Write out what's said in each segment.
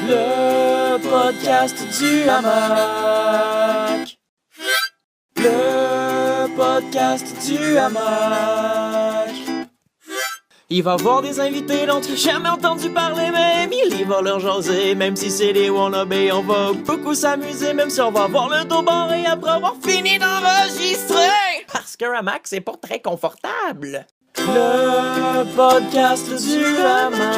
Le podcast du hamac. Le podcast du hamac. Il va voir des invités dont tu n'as jamais entendu parler, même il va leur jaser. Même si c'est des wannabes, on va beaucoup s'amuser. Même si on va voir le dos barré après avoir fini d'enregistrer. Parce qu'un hamac, c'est pas très confortable. Le podcast du hamac.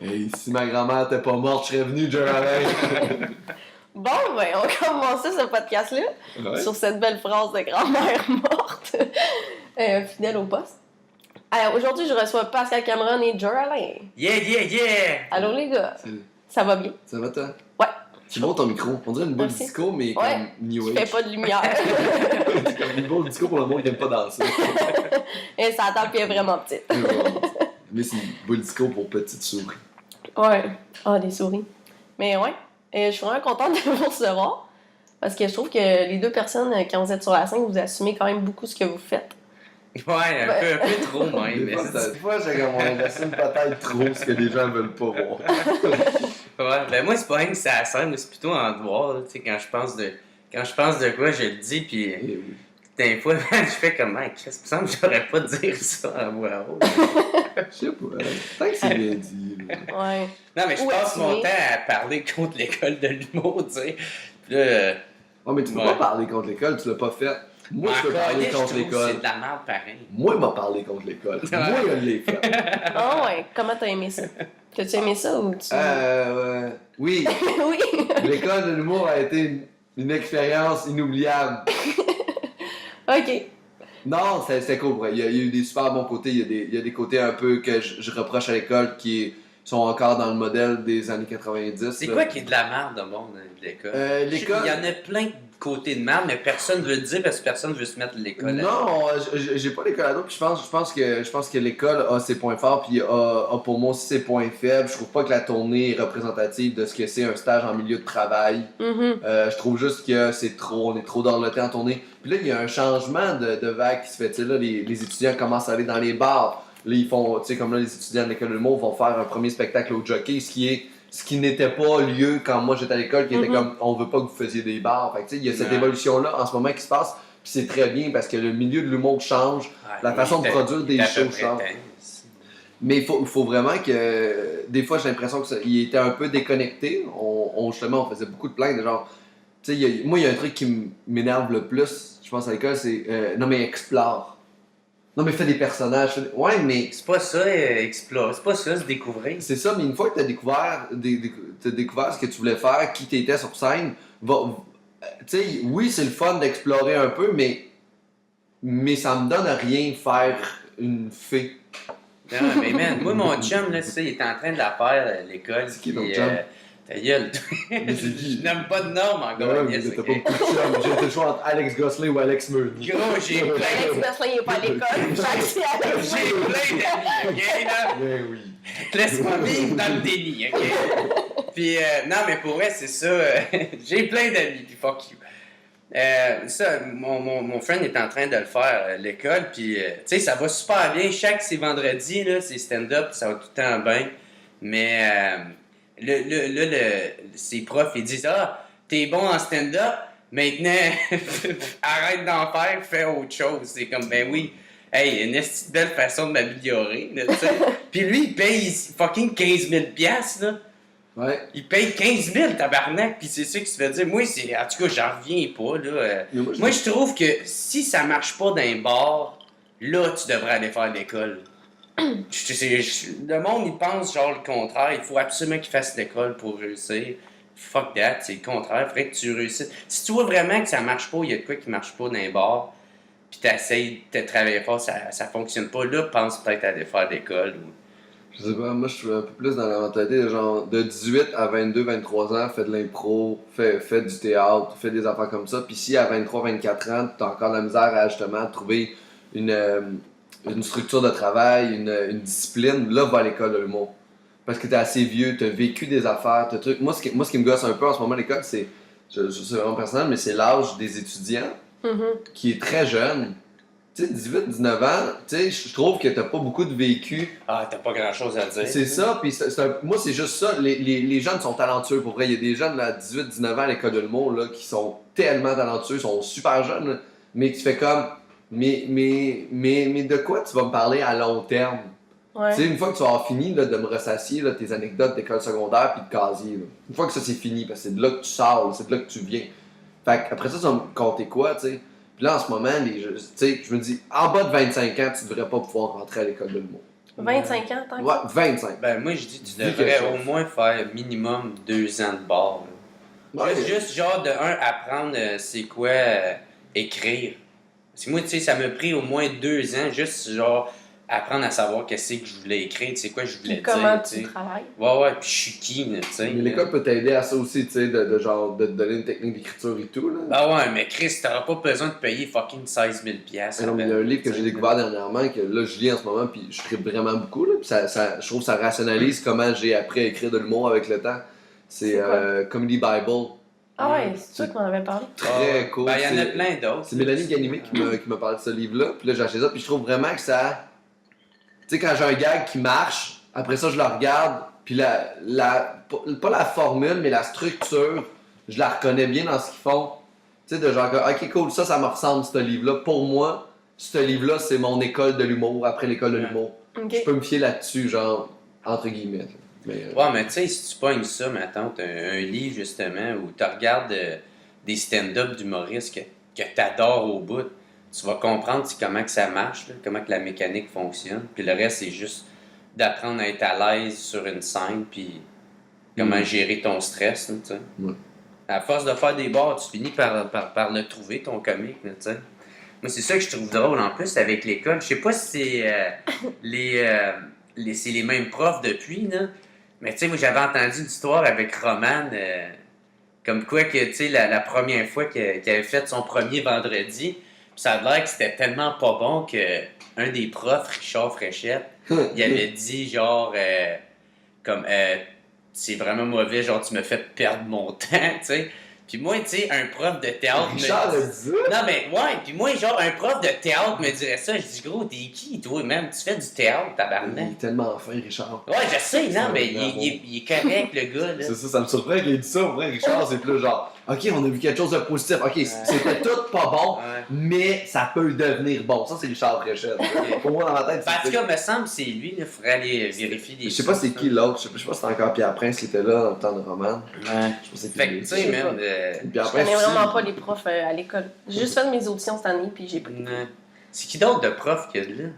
Hey, si ma grand-mère était pas morte, je serais venu, Jeremy. Bon, ben, on commence ce podcast-là sur cette belle phrase de grand-mère morte, fidèle au poste. Alors, aujourd'hui, je reçois Pascal Cameron et Joe Alain. Yeah! Allô, les gars. Salut. Ça va bien? Ça va, toi? Ouais. C'est bon ton micro. On dirait une boule Merci. disco, mais Ouais. comme New Je Age. fais pas de lumière. C'est comme une boule disco pour le monde qui aime pas danser. Et ça attend puis elle est vraiment petite. Mais c'est une boule disco pour petites souris. Ouais. Ah, des souris. Mais ouais. Je suis vraiment contente de vous recevoir. Parce que je trouve que les deux personnes, quand vous êtes sur la scène, vous assumez quand même beaucoup ce que vous faites. Ouais, un peu trop même. Des fois, j'assume peut-être trop ce que les gens veulent pas voir. Ouais, ben moi, c'est pas rien que ça scène, mais c'est plutôt en dehors, tu sais, quand je pense de quoi, je le dis, puis Eh oui. des fois, je fais comme, mec, qu'est-ce que ça me semble que j'aurais pas dire ça à voix haute. Je sais pas. Tant que c'est bien dit. Là. Ouais. Non, mais je Où passe mon assumer. temps à parler contre l'école de l'humour, tu sais. Puis là, Oh, mais tu peux Ouais. pas parler contre l'école, tu l'as pas fait. Moi, je peux encore, parler je contre trouve que l'école. c'est de la merde pareil. Moi, il m'a parlé contre l'école. Ouais. Moi, je l'ai fait. Ah ouais. Comment t'as aimé ça? T'as-tu aimé ça ou tu... Oui. Oui. L'école de l'humour a été une expérience inoubliable. OK. Non, c'était cool. Ouais. Il y a eu des super bons côtés. Il y a des côtés un peu que je reproche à l'école qui sont encore dans le modèle des années 90. C'est là. quoi qui est de la merde au monde de l'école? L'école- Il y en a plein de côtés de merde, mais personne veut le dire parce que personne veut se mettre l'école. Non, j'ai pas l'école ado, puis je pense que l'école a ses points forts, puis a pour moi aussi ses points faibles. Je trouve pas que la tournée est représentative de ce que c'est un stage en milieu de travail. Mhm. Je trouve juste que on est trop dorloté en tournée. Puis là, il y a un changement de vague qui se fait. Tu sais, là, les étudiants commencent à aller dans les bars. Là, ils font, tu sais, comme là, les étudiants de l'école de l'humour vont faire un premier spectacle au Jockey, ce qui n'était pas lieu quand moi j'étais à l'école, qui était comme, on veut pas que vous faisiez des bars. Fait que, tu sais, il y a cette Ouais. évolution-là en ce moment qui se passe. Puis c'est très bien parce que le milieu de l'humour change. La façon de produire des shows change. Mais il faut vraiment que. Des fois, j'ai l'impression qu'il était un peu déconnecté. Justement, on faisait beaucoup de plaintes. Genre, tu sais, moi, il y a un truc qui m'énerve le plus, je pense, à l'école, c'est. Non, mais explore. Non, mais fais des personnages. Ouais, mais. C'est pas ça, explore. C'est pas ça, se découvrir. C'est ça, mais une fois que tu as découvert, t'as découvert ce que tu voulais faire, qui t'étais sur scène, tu sais, oui, c'est le fun d'explorer un peu, mais ça me donne rien faire une fée. Non, mais man, moi, mon chum, là, tu sais, il est en train de la faire, l'école. C'est qui, puis, ton chum? Ta gueule. Mais c'est qui? Je n'aime pas de normes encore. Ouais, mais yes, t'as ok. pas beaucoup de chum. J'ai été le choix entre Alex Gosselin ou Alex Murdy. Gros, j'ai plein Alex Besselin, il est pas à l'école. Chaque c'est Alex. J'ai plein d'amis, ok, là? Ben oui. Laisse-moi vivre dans le déni, ok? Puis, non, mais pour vrai, c'est ça. J'ai plein d'amis, puis fuck you. Ça, mon friend est en train de le faire, l'école, puis, tu sais, ça va super bien. C'est vendredi, là, c'est stand-up, ça va tout le temps bien. Mais, ses profs, ils disent, ah, t'es bon en stand-up, maintenant, arrête d'en faire, fais autre chose. C'est comme, ben oui. Hey, une esti de belle façon de m'améliorer, là, tu sais. Puis lui, il paye fucking 15 000 $, là. Ouais. Il paye 15 000, tabarnak, puis c'est ça qui se fait dire. Moi, en tout cas, j'en reviens pas, là. Mais Moi, je trouve que si ça marche pas dans un bar, là, tu devrais aller faire l'école. Le monde, il pense genre le contraire. Il faut absolument qu'il fasse l'école pour réussir. Fuck that, c'est le contraire. Il faudrait que tu réussisses. Si tu vois vraiment que ça marche pas, il y a de quoi qui marche pas dans un bar, puis t'essayes de travailler fort, ça fonctionne pas, là, pense peut-être à aller faire l'école. Ou... Je sais pas, moi je suis un peu plus dans la mentalité de genre de 18 à 22, 23 ans, fais de l'impro, fais du théâtre, fais des affaires comme ça. Puis si à 23, 24 ans, t'as encore de la misère à justement trouver une structure de travail, une discipline, là va à l'école de l'humour. Parce que t'es assez vieux, t'as vécu des affaires, t'as trucs. Moi ce qui me gosse un peu en ce moment à l'école, c'est, c'est vraiment personnel, mais c'est l'âge des étudiants qui est très jeune. tu sais, 18, 19 ans, tu sais, je trouve que t'as pas beaucoup de vécu. Ah, t'as pas grand-chose à dire. C'est ça, puis moi, c'est juste ça. Les jeunes sont talentueux, pour vrai. Il y a des jeunes à 18, 19 ans à l'école de l'humour, là, qui sont tellement talentueux, sont super jeunes, là, mais tu fais comme, mais de quoi tu vas me parler à long terme? Ouais. Tu sais, une fois que tu vas avoir fini là, de me ressassier là, tes anecdotes d'école secondaire puis de casier, là. Une fois que ça c'est fini, parce que c'est de là que tu sors, là, c'est de là que tu viens. Fait après ça, tu vas me compter quoi, tu sais? Puis là, en ce moment, tu sais, je me dis, en bas de 25 ans, tu devrais pas pouvoir rentrer à l'école de l'humour. 25 ans, tant que Ouais, ça? 25. Ben, moi, je dis tu Dis devrais quelque chose. au moins faire minimum 2 ans de bar. Là. Ouais. Juste, genre, de apprendre c'est quoi écrire. Parce que moi, tu sais, ça m'a pris au moins 2 ans, juste, genre, apprendre à savoir qu'est-ce que je voulais écrire, tu sais quoi je voulais Puis comment dire, tu tu sais. travailles? Ouais, puis je suis qui, là, tu sais. Mais l'école peut t'aider à ça aussi, tu sais, de genre, de te donner une technique d'écriture et tout, là. Ben ouais, mais Chris, t'auras pas besoin de payer fucking 16 000 piastres. Ah non, mais il y a un livre que j'ai découvert dernièrement, que là, je lis en ce moment, puis je tripe vraiment beaucoup, là, puis je trouve que ça rationalise comment j'ai appris à écrire de l'humour avec le temps. C'est C'est quoi? Comedy Bible. Ah ouais, c'est toi qui m'en avais parlé. Très cool. Ben, il y en a C'est- plein d'autres. C'est Mélanie Ganimé qui m'a parlé de ce livre-là. Puis là, j'ai acheté ça. Puis je trouve vraiment que ça. Tu sais, quand j'ai un gag qui marche, après ça, je le regarde. Puis pas la formule, mais la structure, je la reconnais bien dans ce qu'ils font. Tu sais, de genre, ok, cool, ça me ressemble, ce livre-là. Pour moi, ce livre-là, c'est mon école de l'humour, après l'école de l'humour. Ok. Je peux me fier là-dessus, genre, entre guillemets. là. Mais, Ouais, mais tu sais, si tu pognes ça, mettons, t'as un livre justement où tu regardes des stand-up d'humoristes que t'adores au bout, tu vas comprendre tu sais, comment que ça marche, là, comment que la mécanique fonctionne. Puis le reste, c'est juste d'apprendre à être à l'aise sur une scène, puis comment gérer ton stress, là, tu sais. Ouais. À force de faire des bars, tu finis par le trouver, ton comique, là, tu sais. Moi, c'est ça que je trouve drôle en plus avec l'école. Je sais pas si c'est c'est les mêmes profs depuis, là. Mais tu sais, moi, j'avais entendu une histoire avec Roman, comme quoi que, tu sais, la première fois qu'il avait fait son premier vendredi, puis ça a l'air que c'était tellement pas bon que un des profs, Richard Fréchette, il avait dit, genre, c'est vraiment mauvais, genre, tu me fais perdre mon temps, tu sais. Puis moi, tu sais, un prof de théâtre Richard a dit ça? Non, mais ouais, puis moi, genre, un prof de théâtre me dirait ça. Je dis, gros, t'es qui, toi, même? Tu fais du théâtre, Il tabarnak. est tellement fin, Richard. Ouais, je sais, non, Ça mais m'énerve. il est correct, le gars, là. C'est ça, ça me surprend qu'il ait dit ça. Au vrai, Richard, c'est plus genre, ok, on a vu quelque chose de positif. Ok, c'était tout pas bon, Ouais. mais ça peut devenir bon. Ça, c'est Richard Fréchette. Pour moi, dans ma tête, Ben, en tout c'est. cas, me semble que c'est lui, il faudrait aller vérifier des Je sais pas c'est qui l'autre. Je sais pas si c'était encore Pierre Prince qui était là dans le temps de Roman. Ouais. Je sais pas c'est qui. Fait que, tu lui. sais, man, Pierre Je Prince connais aussi. vraiment pas les profs à l'école. J'ai juste fait mes auditions cette année, puis j'ai pris. c'est qui d'autre de prof qu'il y a de là?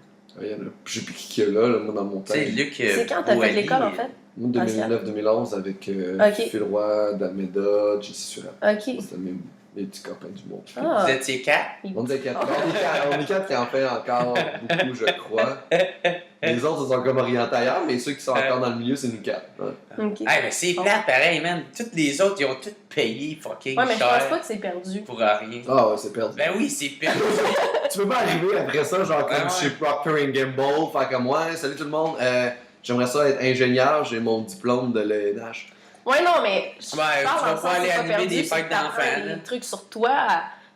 Il y en a. Je sais plus qui est là, moi, dans mon temps. Tu sais, Luc. C'est quand t'as fait Boilly, l'école, en fait? Moi, 2009-2011 avec Ok. Phil Roy, D'Almeida, Jessie Surette. Ok. C'était mes petits copains du monde. Ah. Vous étiez 4? On est quatre. On est quatre qui en fait encore beaucoup, je crois. Les autres se sont comme orientés ailleurs, mais ceux qui sont encore dans le milieu, c'est nous quatre. Ouais. Ok. Hey, mais c'est plate, pareil, man. Toutes les autres, ils ont tout payé fucking Ouais, mais je pense cher pas que c'est perdu. pour rien. Ah ouais, c'est perdu. Ben oui, c'est perdu. Tu peux pas arriver après ça, genre comme Ouais. chez Procter Gamble, faire comme moi, salut tout le monde, j'aimerais ça être ingénieur, j'ai mon diplôme de l'ENH. Ouais, non, mais je Ouais, tu parle vas dans le pas sens aller c'est pas animer perdu, des c'est fêtes que t'apprends d'enfants, là. des trucs sur toi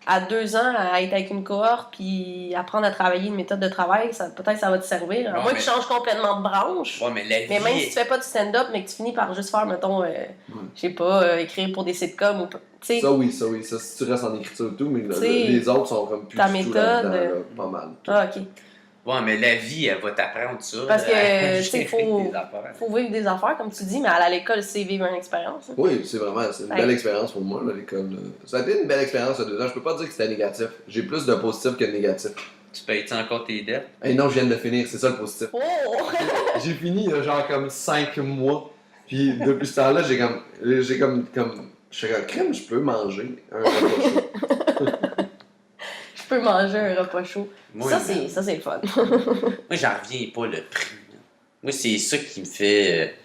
à 2 ans, à être avec une cohorte, puis apprendre à travailler une méthode de travail, peut-être ça va te servir. À Ouais, moins mais- que tu changes complètement de branche. Ouais, mais la vie. Mais même si tu fais pas du stand-up, mais que tu finis par juste faire, mettons, je sais pas, écrire pour des sitcoms ou pas. Tu sais, Ça oui, ça si tu restes en écriture et tout, mais T'sais, les autres sont comme plus ta du tout méthode, là-dedans, là, pas mal. ah, ok. Ouais, mais la vie, elle va t'apprendre ça. Parce que, à tu sais, gérer faut- des affaires. Faut vivre des affaires, comme tu dis, mais aller à l'école, c'est vivre une expérience. hein. Oui, c'est une Ouais. belle expérience pour moi, là, l'école. Ça a été une belle expérience il y a 2 ans, je peux pas dire que c'était négatif. J'ai plus de positif que de négatif. Tu payes-tu encore tes dettes? Hey, non, je viens de finir, c'est ça le positif. Oh! J'ai fini il y a genre comme 5 mois. Puis depuis ce temps-là, j'ai comme. Je suis comme crème, je peux manger un repas chaud. Je peux manger un repas chaud. Moi, Ça, c'est le fun. Moi, j'en reviens pas le prix. là. Moi, c'est ça qui me fait.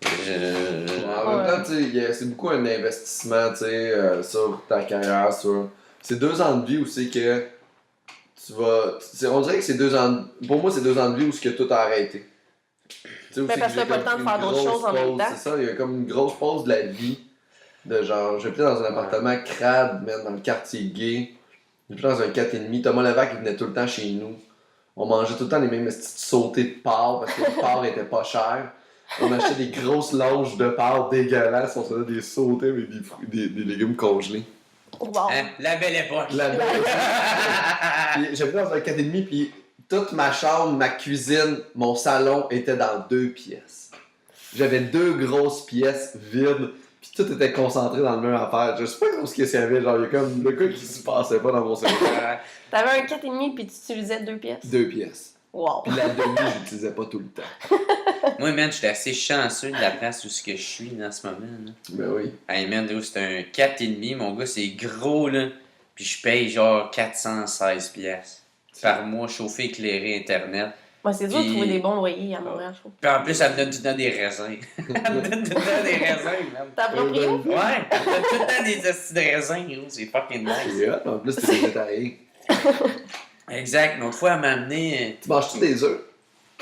En même temps, tu sais, c'est beaucoup un investissement, tu sais, sur ta carrière, sur. C'est 2 ans de vie où c'est que tu vas. On dirait que c'est 2 ans. Pour moi, c'est 2 ans de vie où c'est que tout a arrêté. Tu sais, où Ben, c'est parce que que j'ai t'as pas le comme temps de une faire d'autres grosse choses en même pause, temps. C'est ça, il y a comme une grosse pause de la vie. De genre, j'habitais dans un appartement crade, man, dans le quartier gay. J'étais dans un 4,5. Thomas Levac, il venait tout le temps chez nous. On mangeait tout le temps les mêmes petites sautées de porc parce que le porc était pas cher. On achetait des grosses longes de porc dégueulasses. On se faisait des sautés avec des légumes congelés. Wow. Hein? La belle époque. Puis j'habitais dans un 4,5, puis toute ma chambre, ma cuisine, mon salon était dans 2 pièces. J'avais 2 grosses pièces vides, puis tout était concentré dans le même affaire. Je sais pas ce qu'il y avait, genre, il y a comme le gars qui se passait pas dans mon cerveau. T'avais un 4,5 puis tu utilisais 2 pièces. 2 pièces. Wow. Puis la demi, j'utilisais pas tout le temps. Moi, man, j'étais assez chanceux de la place où je suis en ce moment. Là. Ben oui. Hey, man, c'est un 4,5. Mon gars, c'est gros, là. Puis je paye genre 416 pièces par mois, chauffé, éclairé, Internet. Ouais, c'est dur de Puis- trouver des bons loyers à Montréal, je trouve. Puis en plus, ça me donne tout le temps des raisins. Elle me donne tout le temps des raisins, man. T'as appris où? Ouais, elle me donne tout le temps des assis de raisins, gros. C'est fucking nice. C'est hot, en plus, t'es végétarien. Exact. Mais autrefois, elle m'a amené. Tu manges-tu des œufs?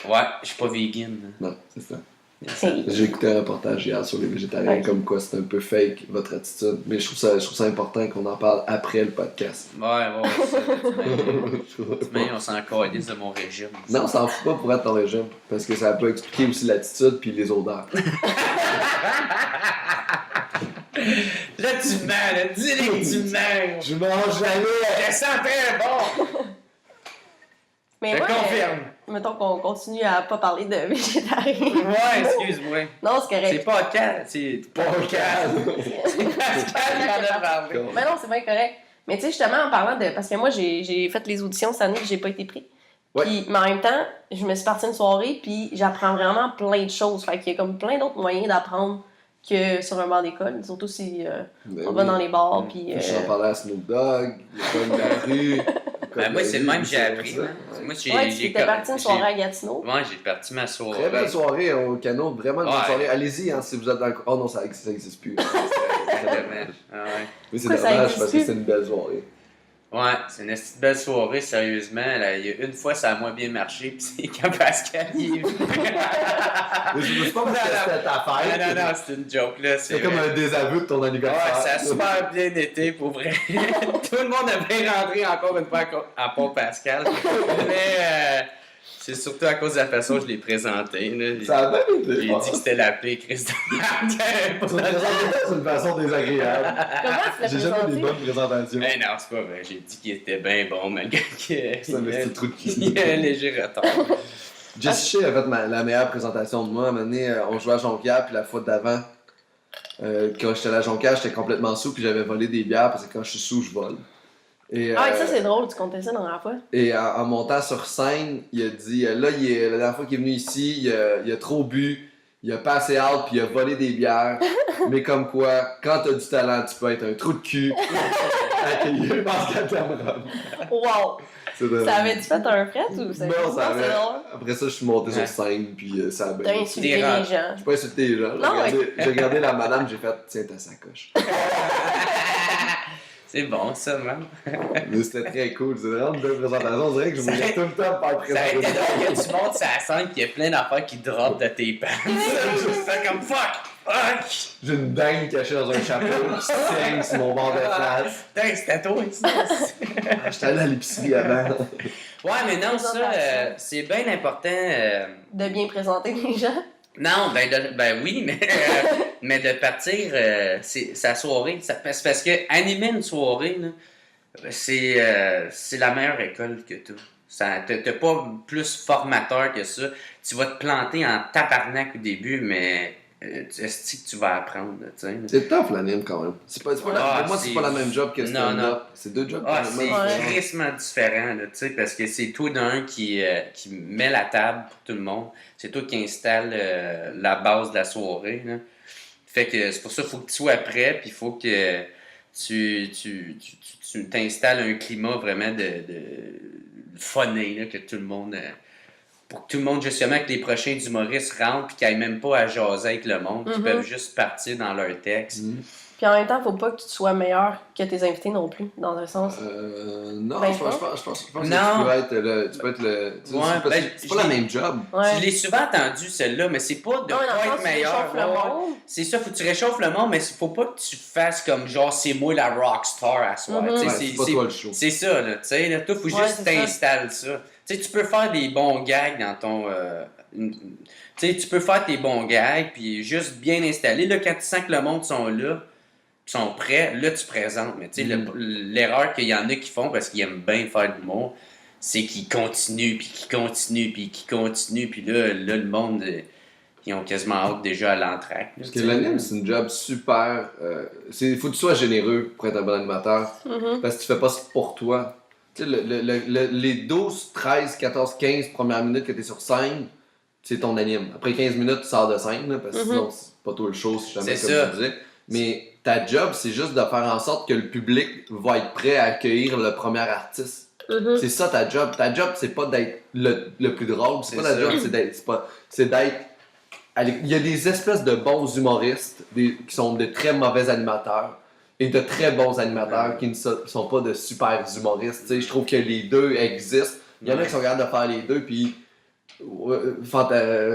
Ouais, je suis pas vegan. là. Non, c'est ça. C'est- J'ai écouté un reportage hier sur les végétariens, Ok. comme quoi c'est un peu fake votre attitude. Mais je trouve ça important qu'on en parle après le podcast. Ouais, ça. Mais on s'en calisse de mon régime. Non, on s'en fout pas pour être ton régime, parce que ça peut expliquer aussi l'attitude puis les odeurs. Là, tu mens, là. Dis-le que tu mens. Je mange jamais! Je sens très bon. Mais Je moi, confirme. mettons qu'on continue à pas parler de végétarien. Ouais, excuse-moi. Non, c'est correct. C'est pas Cal, c'est pas Cal. C'est Pascal qui en a parlé. Mais non, c'est bien correct. Mais tu sais, justement, en parlant de. Parce que moi, j'ai fait les auditions cette année et j'ai pas été pris. Ouais. Puis, mais en même temps, je me suis partie une soirée puis j'apprends vraiment plein de choses. Fait qu'il y a comme plein d'autres moyens d'apprendre que sur un banc d'école. Surtout si on va dans les bars. Puis, J'en parlais à Snoop Dogg, l'école de la rue. Ben, moi, c'est le même que j'ai appris. Ouais. Moi, ouais, tu étais parti une soirée à Gatineau. Ouais, j'ai parti ma soirée. Très belle soirée au canot, vraiment une bonne Ouais. soirée. Allez-y hein, si vous êtes dans le. Oh non, ça existe plus. Exactement. Ah ouais. Mais c'est Pourquoi ça dommage existe parce que plus? c'est une belle soirée. Ouais, c'est une petite belle soirée, sérieusement. Là, il y a une fois, ça a moins bien marché, puis c'est quand Pascal y est venu. Mais je veux pas parce que c'était ta fête. Non, c'est une joke, là. C'est comme un désaveu de ton Ouais, anniversaire. ça a super bien été, pour vrai. Tout le monde a bien rentré encore une fois à part Pascal. Mais c'est surtout à cause de la façon dont je l'ai présenté. Là. Ça a bien été. J'ai dit que c'était la paix, Christ. Tu te présentais d'une façon désagréable. Comment tu l'as J'ai jamais eu des présenté? bonnes présentations. Mais non, c'est pas vrai. J'ai dit qu'il était bien bon, malgré qu'il C'est un petit trou de il y a un léger retard. Jessie a fait la meilleure présentation de moi. À un moment donné, on jouait à Jonquière, puis la fois d'avant, quand j'étais à la Jonquière, j'étais complètement sous, puis j'avais volé des bières, parce que quand je suis sous, je vole. Et, Ah, et ça, c'est drôle, tu comptais ça dans la fois. et en montant sur scène, il a dit là, la dernière fois qu'il est venu ici, il a trop bu, il a pas assez hâte, puis il a volé des bières. Mais comme quoi, quand t'as du talent, tu peux être un trou de cul. Accueilli Pascal Cameron. Wow! Ça avait-tu fait un fret ou ça? Non, ça avait. c'est drôle. Après ça, je suis monté Ouais. sur scène, puis ça a T'as bien. insulté Des les rats. gens. J'ai pas insulté les gens. Non, J'ai regardé la madame, j'ai fait tiens ta sacoche. C'est bon, ça, man. Mais c'était très cool. C'est vraiment une belle présentation. On dirait que je voulais tout le temps faire Ça a été présenter. drôle que tu montes sur la scène qu'il y a plein d'affaires qui drop de tes pants. C'est comme fuck! J'ai une dingue cachée dans un chapeau qui saigne sur mon bord de face. Putain, c'était toi, ça. J'étais allé à l'épicerie avant. Ouais, mais non, ça, c'est bien important. De bien présenter les gens. Non, ben oui, mais de partir, c'est sa soirée. C'est parce que animer une soirée, là, c'est la meilleure école que tout. T'as pas plus formateur que ça. Tu vas te planter en tabarnak au début, mais est-ce que tu vas apprendre, tu sais. C'est tough l'anime quand même. Pour moi, c'est pas la même job que Non, stand-up. C'est deux jobs Ah, complètement c'est différents. crissement différent, là, tu sais, parce que c'est toi d'un qui met la table pour tout le monde. C'est toi qui installe la base de la soirée, là. Fait que c'est pour ça qu'il faut que tu sois prêt, puis il faut que tu t'installes un climat vraiment de funné, là, que tout le monde... pour que tout le monde, justement, que les prochains humoristes rentrent puis qu'ils n'aillent même pas à jaser avec le monde, qu'ils Mhm. peuvent juste partir dans leur texte. Mhm. Puis en même temps, faut pas que tu sois meilleur que tes invités non plus, dans un sens. Non, Ben, je pense que Non. tu peux être le. Ouais, C'est pas le même job. Ouais. Je l'ai souvent entendu, celle-là, mais c'est pas de Non, mais dans pas le être sens, tu meilleur. réchauffes le monde. C'est ça, faut que tu réchauffes le monde, mais faut pas que tu fasses comme genre c'est moi la rockstar à soi. Mhm. Tu sais, Ouais, c'est pas toi le show. c'est ça, là. Tu sais, là, toi, faut Ouais, juste c'est t'installes ça. Tu sais, tu peux faire des bons gags dans ton. Tu sais, tu peux faire tes bons gags, puis juste bien installé. Là, quand tu sens que le monde sont là, qu'ils sont prêts, là, tu présentes. Mais tu sais, l'erreur qu'il y en a qui font parce qu'ils aiment bien faire de l'humour, c'est qu'ils continuent, puis qu'ils continuent, puis qu'ils continuent, puis là, le monde, ils ont quasiment hâte déjà à l'entraque. Parce que l'anime, c'est une job super. Faut que tu sois généreux pour être un bon animateur. Mhm. Parce que tu fais pas ça pour toi. Tu sais, les 12, 13, 14, 15 premières minutes que tu es sur scène, c'est ton anime. Après 15 minutes, tu sors de scène, là, parce que sinon, c'est pas toi le show, si jamais, C'est comme ça. tu disais. Mais ta job, c'est juste de faire en sorte que le public va être prêt à accueillir le premier artiste. Mhm. C'est ça ta job. Ta job, c'est pas d'être le plus drôle. C'est pas C'est ta ça. job, c'est d'être. Il y a des espèces de bons humoristes qui sont de très mauvais animateurs et de très bons animateurs qui ne sont pas de super humoristes. Tu sais, je trouve que les deux existent. Il y en a qui sont capables de faire les deux, puis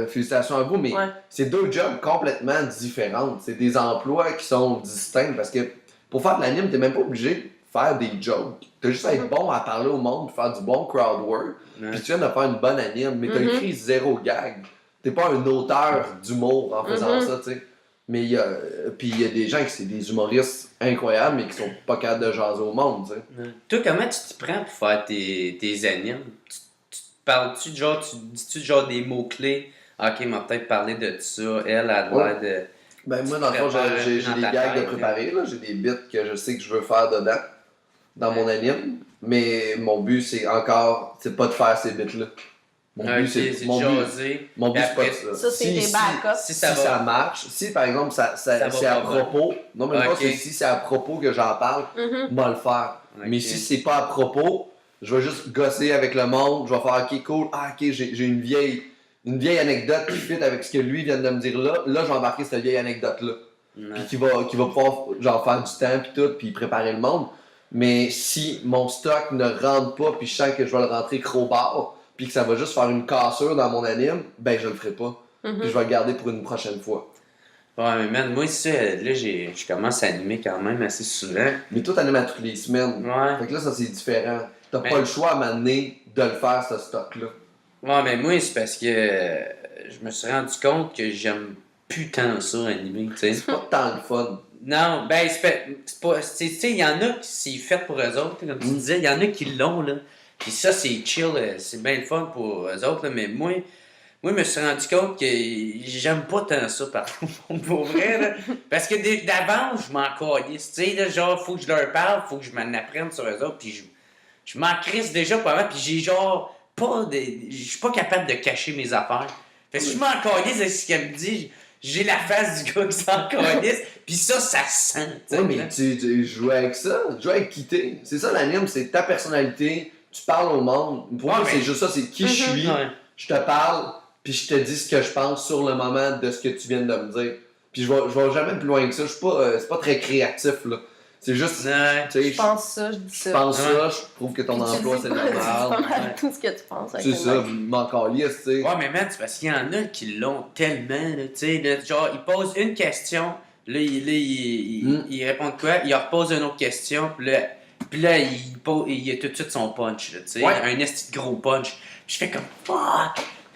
félicitations à vous, mais Ouais. c'est deux jobs complètement différents. C'est des emplois qui sont distincts parce que pour faire de l'anime, t'es même pas obligé de faire des jokes. T'as juste à être bon à parler au monde, faire du bon crowd work, Ouais. puis tu viens de faire une bonne anime, mais t'as Mhm. écrit zéro gag. T'es pas un auteur d'humour en faisant Mhm. ça, tu sais. Mais il y a des gens qui c'est des humoristes incroyables, mais qui sont pas capables de jaser au monde, tu sais. Ouais. Toi, comment tu t'y prends pour faire tes animes? Tu parles-tu de genre, tu dis-tu genre des mots-clés? Ok, m'a peut-être parlé de ça, elle a l'air de. Ben moi, dans le fond, j'ai Dans des ta gags de tête, préparer, là. J'ai des bits que je sais que je veux faire dedans, dans mon anime. Mais mon but, c'est pas de faire ces bits-là. Mon Ok, but, c'est de jaser. Mon but, Puis c'est pas après, de ça. Ça, c'est tes backups. Si Si ça ça, va. marche, si par exemple va c'est à pas mal. propos, non mais pas Ok. que si c'est à propos que j'en parle, Mhm. on va le faire. Ok. Mais si c'est pas à propos, je vais juste gosser avec le monde, je vais faire ok cool, ok j'ai une vieille anecdote qui fit avec ce que lui vient de me dire là je vais embarquer cette vieille anecdote là. Ouais. Puis qui va pouvoir genre faire du temps puis tout puis préparer le monde. Mais si mon stock ne rentre pas puis je sens que je vais le rentrer crowbar puis que ça va juste faire une cassure dans mon anime, ben je le ferai pas. Mhm. Puis je vais le garder pour une prochaine fois. Ouais, mais man, moi, ça, là, je commence à animer quand même assez souvent. Mais toi t'animes à toutes les semaines. Ouais. Fait que là ça c'est différent. T'as Mais- pas le choix à m'amener de le faire ce stock là. Ouais, mais moi, c'est parce que je me suis rendu compte que j'aime plus tant ça animer, tu sais. C'est pas tant le fun. Non, ben, c'est pas. Tu sais, il y en a qui c'est fait pour eux autres, comme tu disais, il y en a qui l'ont, là. Puis ça, c'est chill, c'est bien le fun pour eux autres, là, mais moi, je me suis rendu compte que j'aime pas tant ça, par contre, pour vrai, là. Parce que d'avance, je m'en calisse, tu sais, là, genre, faut que je leur parle, faut que je m'en apprenne sur eux autres, puis je m'en crisse déjà pas mal, puis j'ai genre pas de. Je suis pas capable de cacher mes affaires. Fait que si je m'en calisse de ce qu'elle me dit, j'ai la face du gars qui s'en calisse, puis ça se sent, tu sais. Oui, mais tu joues avec ça, tu joues avec qui t'es. C'est ça l'anime, c'est ta personnalité, tu parles au monde. Pour Ouais, moi, mais- c'est juste ça, c'est qui je suis, Ouais. je te parle, puis je te dis ce que je pense sur le moment de ce que tu viens de me dire. Puis je vais jamais plus loin que ça, je suis pas, c'est pas très créatif, là. C'est juste, Ouais. tu sais, Je pense ça, je dis ça. je pense Ouais. ça, je trouve que ton Puis tu emploi, dis c'est pas- normal. C'est pas mal Ouais. tout ce que tu penses. avec C'est le ça, mec. m'en calisse, tu sais. Ouais, mais man, c'est parce qu'il y en a qui l'ont tellement, là, tu sais, là, genre, ils posent une question, là, il répond de quoi, il repose une autre question, puis là il a tout de suite son punch, là, tu sais, Ouais. un esti de gros punch. Je fais comme, fuck,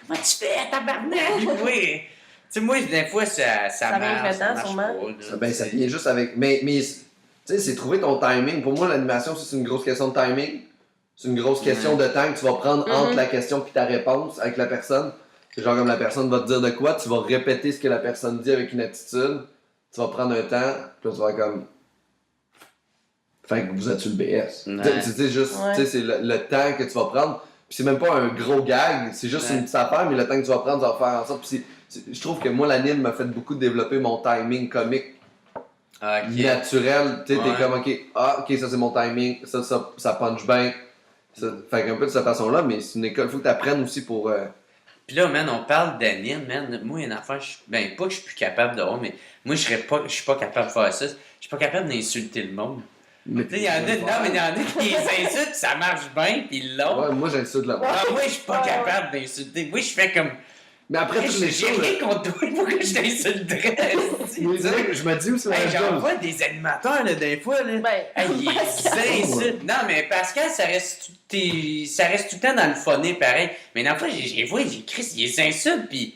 comment tu fais, tabarnak? Oui. Tu sais, moi, des fois, ça vient marche, avec le temps, marche sûrement. pas, là, Ben, ça tu sais. vient juste avec. Mais tu sais, c'est trouver ton timing. Pour moi, l'animation, c'est une grosse question de timing. C'est une grosse question de temps que tu vas prendre entre Mhm. la question et ta réponse avec la personne. C'est genre comme la personne va te dire de quoi, tu vas répéter ce que la personne dit avec une attitude. Tu vas prendre un temps, puis là, tu vas comme. Fait que vous êtes sur le BS. Ouais. Tu sais, juste, Ouais. tu sais, c'est le temps que tu vas prendre. Puis c'est même pas un gros gag, c'est juste Ouais. une petite affaire, mais le temps que tu vas prendre, tu vas faire en sorte. Puis je trouve que moi, l'anime m'a fait beaucoup développer mon timing comique Ah, ok. naturel. Tu sais, Ouais. t'es comme, ok, ça c'est mon timing, ça punch bien. Fait qu'un peu de cette façon-là, mais c'est une école, faut que tu apprennes aussi pour. Puis là, man, on parle d'anime, man. Moi, il y a une affaire, ben, pas que je suis plus capable de voir, mais moi, je suis pas capable de faire ça. suis pas capable d'insulter le monde. Mais Tu sais, il y en a, non, mais il y en a qui les insultent, puis ça marche bien, puis ils l'ont. Ouais, moi j'insulte la Ah, moi, je suis pas capable d'insulter. Moi, je fais comme. Mais après toutes les J'ai choses. rien contre toi, pourquoi je t'insulterais? Je me dis aussi la Hey, même j'en chose. vois des animateurs, là, des fois, là. Ben, Hey, ils insultent. Non, mais Pascal, ça reste tout le temps dans le phoné, pareil. Mais dans le fois, j'ai vu, Chris, ils insultent, puis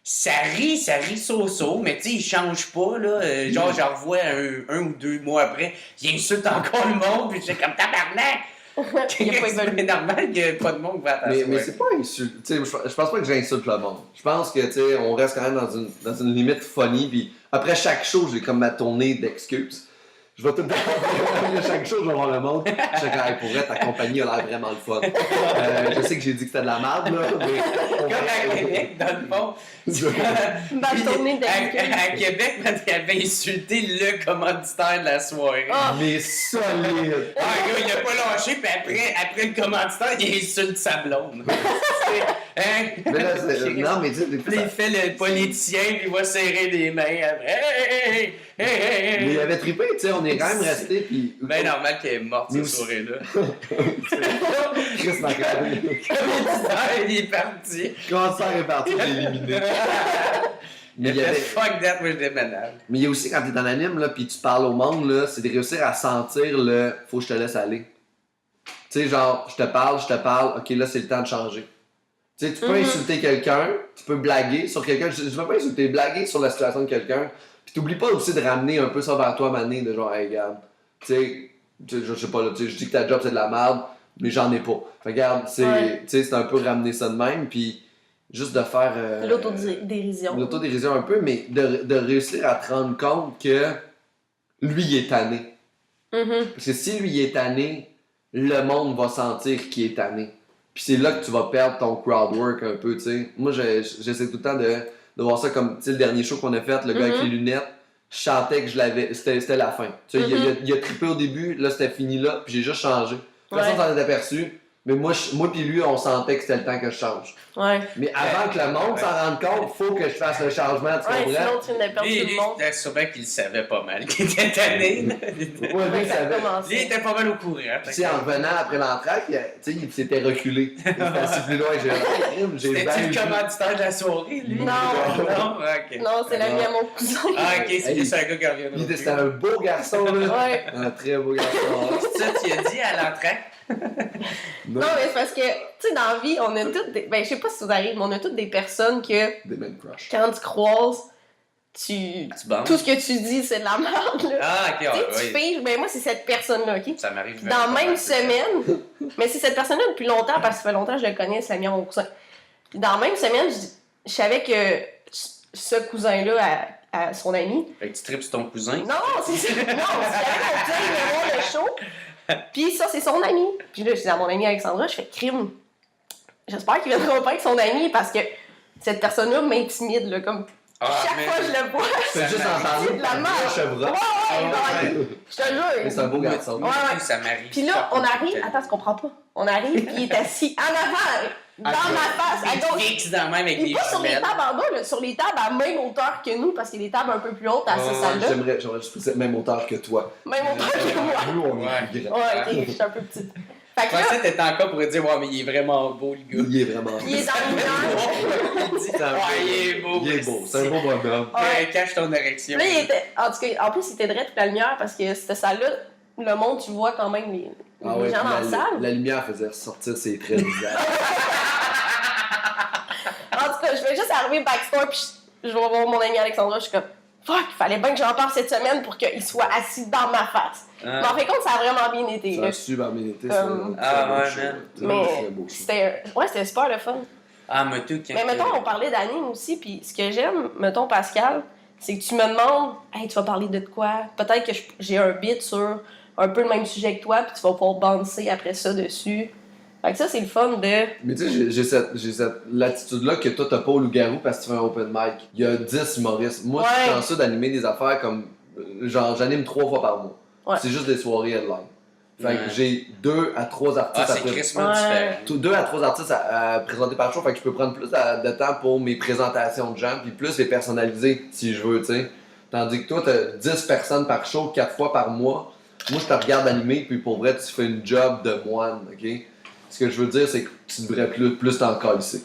ça rit so-so, mais tu sais, ils changent pas, là. Genre, j'en revois un ou 2 mois après, ils insultent encore le monde, puis j'étais comme tabarnak! Il a pas évolué. C'est normal que pas de monde va à ta Mais soirée. c'est pas insulte. Tu sais, je pense pas que j'insulte le monde. Je pense que, tu sais, on reste quand même dans une limite funny. Puis après chaque show, j'ai comme ma tournée d'excuses. Je vais tout le temps, après chaque show, je vais voir le monde. Je sais que pour vrai, ta compagnie a l'air vraiment le fun. Je sais que j'ai dit que c'était de la merde, là. Mais Comme à Québec, dans le fond. Ma tournée d'excuses. À Québec, quand il avait insulté le commanditaire de la soirée. Ah. Mais solide. Ah, gars, il a pas lâché, puis après le commanditaire, il insulte sa blonde. Hein? Mais là, non, mais tu sais, des fois, Puis il fait le politicien, puis il va serrer les mains après. Hey! mais il avait trippé, tu sais, on est quand même resté. Puis. Ben normal qu'elle est morte Mais cette aussi- soirée-là. Chris Macron. Le commanditaire, il est parti. Quand ça est parti, j'ai éliminé. Mais il y avait. Fuck that, moi je déménage. Mais il y a aussi quand t'es en anime là, puis tu parles au monde là, c'est de réussir à sentir le faut que je te laisse aller. Tu sais genre je te parle, ok là c'est le temps de changer. Tu sais tu peux insulter quelqu'un, tu peux blaguer sur quelqu'un, je veux pas insulter, blaguer sur la situation de quelqu'un, puis t'oublies pas aussi de ramener un peu ça vers toi mané de genre hey regarde, tu sais je sais pas là, tu sais je dis que ta job c'est de la merde, mais j'en ai pas. Fait regarde, tu sais c'est un peu ramener ça de même puis juste de faire L'autodérision. l'autodérision un peu, mais de réussir à te rendre compte que lui, il est tanné. Parce que si lui, il est tanné, le monde va sentir qu'il est tanné. Puis c'est là que tu vas perdre ton crowd work un peu, tu sais. Moi, j'essaie tout le temps de voir ça comme, tu sais, le dernier show qu'on a fait, le gars avec les lunettes, je chantais que je l'avais, c'était la fin. Tu sais, il a trippé au début, là, c'était fini là, puis j'ai juste changé. Personne s'en est aperçu. Mais moi puis lui, on sentait que c'était le temps que je change. Ouais. Mais avant que le monde s'en rende compte, faut que je fasse le changement, tu Ouais, comprends? sinon tu viens de perdre tout le monde. Lui, sûrement qu'il savait pas mal, qu'il était tanné. Ouais, lui, il Ouais, ça a savait. commencé. Lui, il était pas mal au courant. Puis, tu sais, en revenant après l'entraque, tu sais, il s'était reculé. Il était assis plus loin. J'ai C'était-tu le commanditaire de la soirée, lui? Non. Non, ok. Non, c'est l'ami à mon cousin. Ah, ok, c'est Hey, juste un gars qui revient. C'était un beau garçon, là. Ouais. Un très beau garçon. C'est ça, tu as dit à l'entraque? Non, mais c'est parce que, tu sais, dans la vie, on a toutes des. Ben, je sais pas si ça vous arrive, mais on a toutes des personnes que, Des men crush. quand tu croises, tu. Tu bandes? Tout ce que tu dis, c'est de la merde, là. Ah, ok, Tu sais, ouais, tu oui. figes, ben moi, c'est cette personne-là, OK? Ça m'arrive. Dans la même semaine, mais c'est cette personne-là depuis longtemps, parce que ça fait longtemps que je le connais, c'est l'ami à mon cousin. Dans la même semaine, je savais que ce cousin-là a son ami. Fait que tu tripes sur ton cousin. Non, c'est ça. Non, c'est avec mon cousin, il venait voir le show. Puis ça, c'est son ami. Puis là, je dis à mon ami Alexandra, je fais crime. J'espère qu'il viendra pas avec son ami parce que cette personne-là m'intimide, là, comme chaque mais- fois que je le vois. C'est juste en parler. C'est de la merde. Chevron. Ouais, je te Mais jure. c'est un beau garçon. Moi, Ouais. ça m'arrive. Puis là, on arrive, attends, tu comprends pas. On arrive, puis il est assis en avant, dans ma face, à Il gauche. fixe dans le même avec Il des est pas sur les jumelles. tables en bas, là, sur les tables à même hauteur que nous, parce qu'il y a des tables un peu plus hautes à cette salle-là. J'aimerais juste cette même hauteur que toi. Même hauteur que moi. Nous, on est Ouais. plus grands. Ouais, ok, je suis un peu petite. Fait que Je là, pensais que t'étais encore pour dire, ouais, mais il est vraiment beau, le gars. Il est vraiment beau. il est dans le lumière. C'est un- Ouais, il est beau. Il est beau. C'est un beau bonhomme. Ouais. Cache ton érection. Là, il était. En tout cas, en plus, il était direct toute la lumière parce que cette salle-là, le monde, tu vois quand même les Ah ouais, gens dans la salle. la lumière faisait ressortir ses traits du visage. En tout cas, je vais juste arriver backstore puis je vais voir mon ami Alexandra. Je suis comme, fuck, il fallait bien que j'en parle cette semaine pour qu'il soit assis dans ma face. Mais en fin de compte, ça a vraiment bien été. Ça là. a super bien été. Ah, ouais, man. Mais c'était super le fun. Ah, mais tout, quand Mais mettons, on parlait d'anime aussi, puis ce que j'aime, mettons, Pascal, c'est que tu me demandes, hey, tu vas parler de quoi? Peut-être que j'ai un bit sur un peu le même sujet que toi, puis tu vas pouvoir bouncer après ça dessus. Fait que ça, c'est le fun de. Mais tu sais, j'ai cette latitude-là que toi, t'as pas au loup-garou parce que tu fais un open mic. Il y a 10 humoristes. Moi, je suis chanceux d'animer des affaires comme. Genre, j'anime 3 fois par mois. Ouais. C'est juste des soirées headline. Fait que Ouais. j'ai 2 à 3 Ah, artistes c'est à crissement Ouais. différent. 2 à 3 artistes à présenter par show, fait que je peux prendre plus de temps pour mes présentations de gens, puis plus les personnaliser si je veux, tu sais. Tandis que toi, t'as 10 personnes par show, 4 fois par mois. Moi, je te regarde animer, puis pour vrai, tu fais une job de moine, ok? Ce que je veux dire, c'est que tu devrais plus t'en calisser.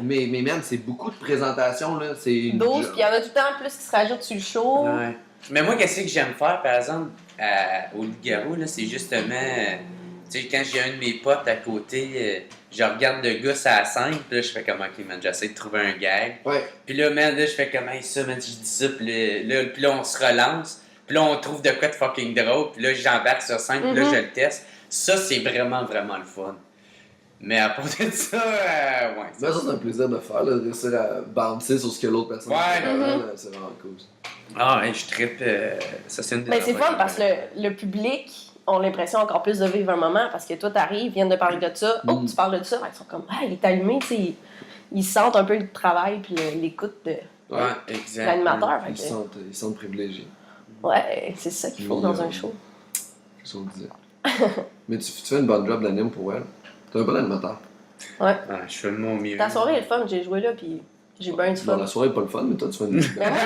Mais, mais man, c'est beaucoup de présentations, là. C'est une 12, job. puis il y en a tout le temps plus qui se rajoutent sur le show. Ouais. Mais moi, qu'est-ce que j'aime faire, par exemple, au Loup-Garou, là, c'est justement... tu sais, quand j'ai un de mes potes à côté, je regarde le gars sur la scène, puis là, je fais comme, ok, man, j'essaie de trouver un gag. Ouais. Puis là, man, là, je fais comme, hey, ça, man, je dis ça, puis là, on se relance. Puis là, on trouve de quoi de fucking drôle, puis là, j'embarque sur scène, puis là, je le teste. Ça, c'est vraiment, vraiment le fun. Mais à part de ça, ouais. Mais ça, c'est un plaisir de faire, là, de réussir à bouncer sur ce que l'autre personne Ouais. fait. Là, c'est vraiment cool. Ah, ouais, je trippe. Ça, c'est une des Mais c'est affaires fun parce que le public ont l'impression encore plus de vivre un moment parce que toi, t'arrives, ils viennent de parler de ça, oh, tu parles de ça, ils sont comme, ah, il est allumé, tu sais, ils sentent un peu le travail puis l'écoute de Ouais, exact. l'animateur. Fait Ils que, se sentent privilégiés. ouais, c'est ça qu'il faut dans un show. C'est ce qu'on disait. Mais tu fais une bonne job d'anime pour elle. T'es un bon animateur. Ouais. Ah, je fais de mon mieux. Ta soirée est le fun, j'ai joué là puis j'ai bien du Bon, fun. la soirée est pas le fun, mais toi, tu fais une. Mais moi,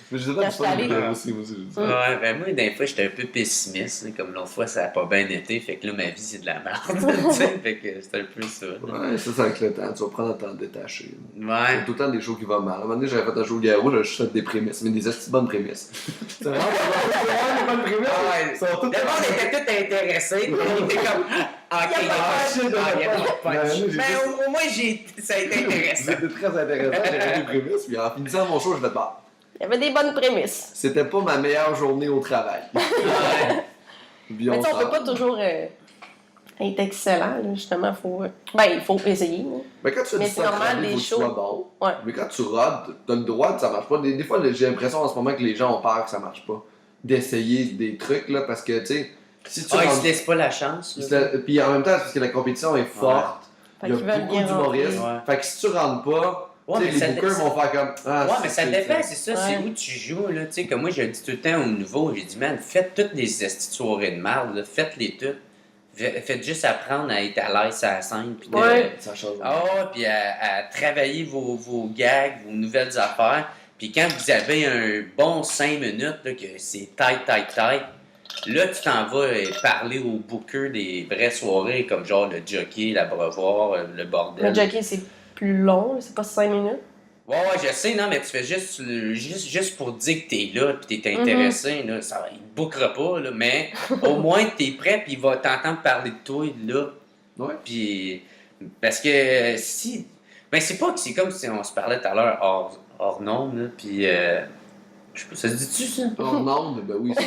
Mais je Quand je suis allée. moi aussi, moi aussi. Ouais, ben moi, des fois, j'étais un peu pessimiste. Hein, comme l'autre fois, ça a pas bien été. Fait que là, ma vie, c'est de la merde. Tu sais, fait que c'est un peu ça. Ouais, ça, c'est avec le temps. Tu vas prendre le temps de détacher. Il y a Ouais. tout le temps des shows qui vont mal. À un moment donné, j'avais fait un show au Garou, j'avais juste fait des prémices. Mais des esti bonnes prémices. C'est vraiment des bonnes prémices. Ah ouais. Ils sont toutes Le monde était tout intéressé. Il était comme. Ah, ok, il y a pas de punch. Ouais, Mais au moins, ça a été intéressant. C'était très intéressant, j'avais fait des prémices. Puis en finissant mon show, je vais te battre. il y avait des bonnes prémices. C'était pas ma meilleure journée au travail. Ouais. Puis Mais tu sais, on peut sort. pas toujours être excellent, là, justement. Il faut essayer. Là. Mais quand tu fais Mais du c'est normal, sacrament, des faut que tu shows. sois bon. Ouais. Mais quand tu rodes, t'as le droit que ça marche pas. Des fois, j'ai l'impression en ce moment que les gens ont peur que ça marche pas. D'essayer des trucs, là, parce que, tu sais, si tu Ah, ils rentres- se laissent pas la chance. là. Puis en même temps, c'est parce que la compétition est forte. Fait Il y qu'ils a veulent beaucoup bien d'humoristes. rentrer. Fait que si tu rentres pas, Ouais, tu mais sais, ça les bookers vont faire comme. Ah, Ouais, mais ça dépend, c'est ça, c'est Ouais. où tu joues, là. Tu sais, comme moi, je le dis tout le temps au nouveau, j'ai dit, man, faites toutes les esti de soirées de marde, là, faites-les toutes. Faites juste apprendre à être à l'aise à la scène, puis Ouais. Ça change. puis à travailler vos gags, vos nouvelles affaires. Puis quand vous avez un bon 5 minutes, là, que c'est tight, là, tu t'en vas parler au booker des vraies soirées, comme genre le jockey, la brevoire, le bordel. Le jockey, c'est plus long, là, c'est pas 5 minutes. Ouais, je sais, non, mais tu fais juste pour dire que t'es là pis t'es intéressé, là, ça, il te bookera pas, là, mais au moins t'es prêt pis il va t'entendre parler de toi, là. Ouais. Pis, parce que si... Ben c'est pas que c'est comme si on se parlait tout à l'heure hors norme, là, pis je sais pas, ça se dit-tu, ça? Hors nombre, ben oui, c'est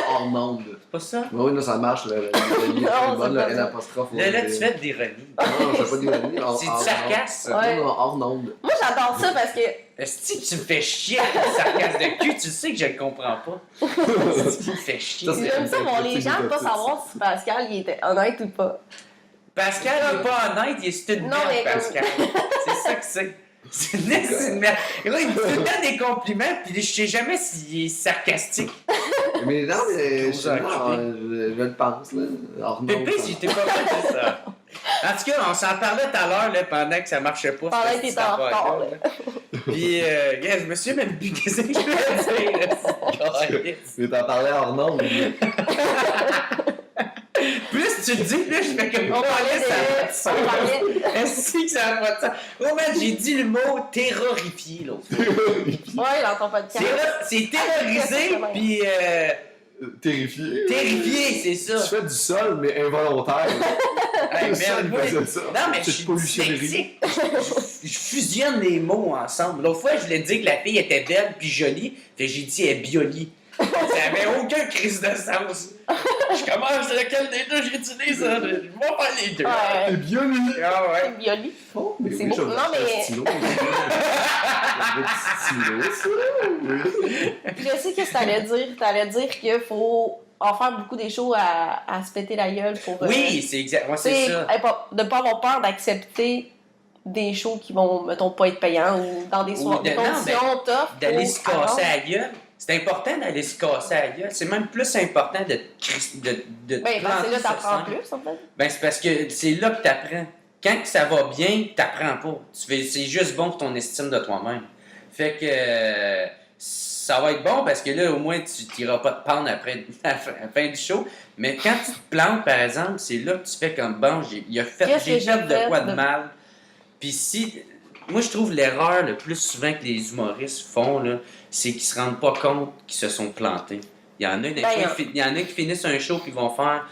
hors nombre. C'est pas ça? Ben oui, là, ça marche, le Non, c'est le pas N ça. apostrophe. Là, tu fais de l'ironie. Non, je fais pas d'ironie. C'est du sarcasme. Ouais. Non, hors nombre. Moi, j'adore ça parce que Est-ce que tu me fais chier avec le sarcasme de cul? Tu sais que je le comprends pas. Est-ce que tu me fais chier? Ça, c'est- j'aime ça, bon, les gens ne pas c'est- savoir si Pascal il était honnête ou pas. Pascal n'est pas honnête, il est c'est une Non, merde, mais comme- Pascal. C'est ça que c'est. C'est une merde. Et là, il me fait tout le temps des compliments, puis je sais jamais s'il est sarcastique. Mais non, mais Gros je enculé. le pense, là. Hors nombre. Pépé, j'étais pas mal de ça. En tout cas, on s'en parlait tout à l'heure, là, pendant que ça marchait pas. Pendant cette que t'étais en affaire-là, retard, là. Puis, gars, je me suis même plus qu'est-ce que je voulais dire, là. Mais t'en parlais hors nombre. Plus tu le dis, plus je fais comme On parlait ça a pas de sens. on parlait- Est-ce que ça n'a pas de sens? Oh man, j'ai dit le mot terrorifié l'autre fois. Ouais, dans ton podcast. C'est terrorisé, puis Terrifié. terrifié, c'est ça. Tu fais du sol, mais involontaire. Hey, Ça, merde, il moi, faisait ça. non, mais je C'est suis pollutionnairie. dyslexique. Je fusionne les mots ensemble. L'autre fois, je voulais dire que la fille était belle puis jolie. Fait que j'ai dit elle est bioli. Ça avait aucun crise de sens. Je commence lequel des deux j'utilise. Hein? Je vais faire les deux. Ouais. C'est bien mis. Ah ouais. C'est Bioli. Oh, mais C'est oui, beau. je vais Non, acheter mais- un stylo. Un petit stylo, ça. Oui. Je sais que t'allais dire. T'allais dire qu'il faut en faire beaucoup des shows à se péter la gueule pour. Oui, c'est exact. Moi, c'est t'sais, ça. de ne pas avoir peur d'accepter des shows qui vont, mettons, pas être payants ou dans des, Ou des de- non, conditions tough. D'aller pour se casser avoir- la gueule. C'est important d'aller se casser la gueule. C'est même plus important de te Ben, parce que là, planter sur t'apprends scène. plus, en fait. Ben, c'est parce que c'est là que t'apprends. quand ça va bien, t'apprends pas. C'est juste bon pour ton estime de toi-même. Fait que ça va être bon parce que là, au moins, tu t'iras pas te pendre après à la fin du show. Mais quand tu te plantes, par exemple, c'est là que tu fais comme bon, j'ai fait de quoi de mal. Puis si. Moi, je trouve l'erreur le plus souvent que les humoristes font, là, c'est qu'ils se rendent pas compte qu'ils se sont plantés. Il y en a, il y en a qui finissent un show puis vont faire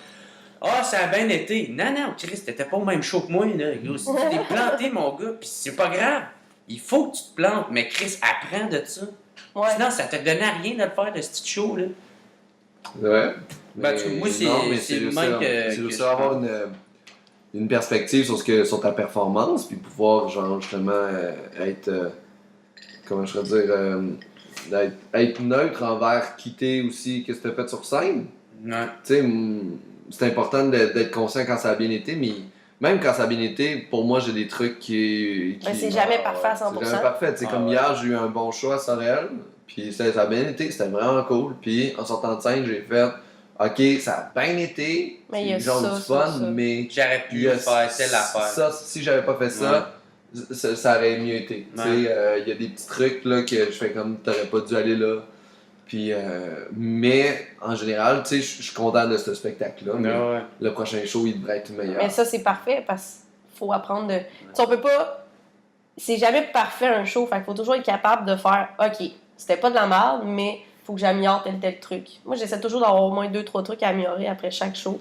ah, ça a bien été. Non, Chris, t'étais pas au même show que moi, là. Si tu t'es planté, mon gars, pis c'est pas grave. Il faut que tu te plantes, mais Chris, apprends de ça. Ouais. Sinon, ça te donnait rien de le faire, de ce petit show, là. Ouais. Ben, moi, c'est le même que. C'est aussi avoir une perspective sur ta performance, puis pouvoir, genre, justement, être. Comment je pourrais dire. Être neutre envers quitter aussi qu'est-ce que tu as fait sur scène. Ouais. Tu sais, c'est important d'être conscient quand ça a bien été, mais même quand ça a bien été, pour moi, j'ai des trucs qui Mais c'est jamais parfait à 100%. C'est jamais parfait. Tu sais, comme hier, j'ai eu un bon show à Sorel, puis ça a bien été, c'était vraiment cool. Puis en sortant de scène, j'ai fait OK, ça a bien été, mais il y a genre ça, du fun, mais j'aurais pu faire telle affaire. Ça, si j'avais pas fait ça, ça aurait mieux été. Tu sais, il y a des petits trucs là que je fais comme t'aurais pas dû aller là. Puis, mais en général, tu sais, je suis content de ce spectacle-là. Mais le prochain show, il devrait être meilleur. Mais ça, c'est parfait parce qu'il faut apprendre de. Tu sais, on peut pas. C'est jamais parfait un show. Fait qu'il faut toujours être capable de faire OK, c'était pas de la merde, mais faut que j'améliore tel truc. Moi, j'essaie toujours d'avoir au moins 2-3 trucs à améliorer après chaque show.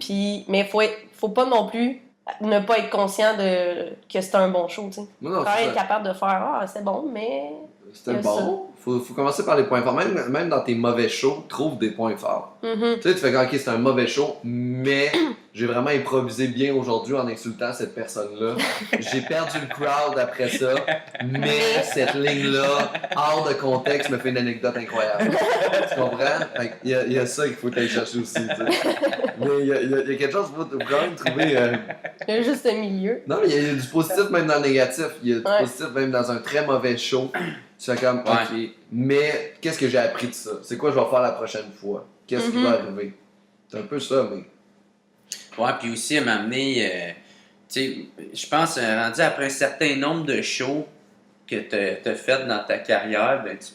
Puis, mais faut pas non plus ne pas être conscient que c'est un bon show, tu sais. Faut être capable de faire ah, c'est bon, mais. C'était bon. Faut commencer par les points forts. Même dans tes mauvais shows, trouve des points forts. Tu sais, tu fais OK, c'est un mauvais show, mais j'ai vraiment improvisé bien aujourd'hui en insultant cette personne-là. J'ai perdu le crowd après ça, mais cette ligne-là, hors de contexte, me fait une anecdote incroyable. Tu comprends? Il y a ça qu'il faut aller chercher aussi. T'sais. Mais il y a quelque chose qu'il faut quand même trouver. Il y a juste un milieu. Non, mais il y a du positif même dans le négatif. Il y a du positif même dans un très mauvais show. Tu fais comme, OK, mais qu'est-ce que j'ai appris de ça? C'est quoi je vais faire la prochaine fois? Qu'est-ce qui va arriver? C'est un peu ça, mais... Ouais, puis aussi, à m'amener, tu sais, je pense, rendu après un certain nombre de shows que tu as fait dans ta carrière, ben, tu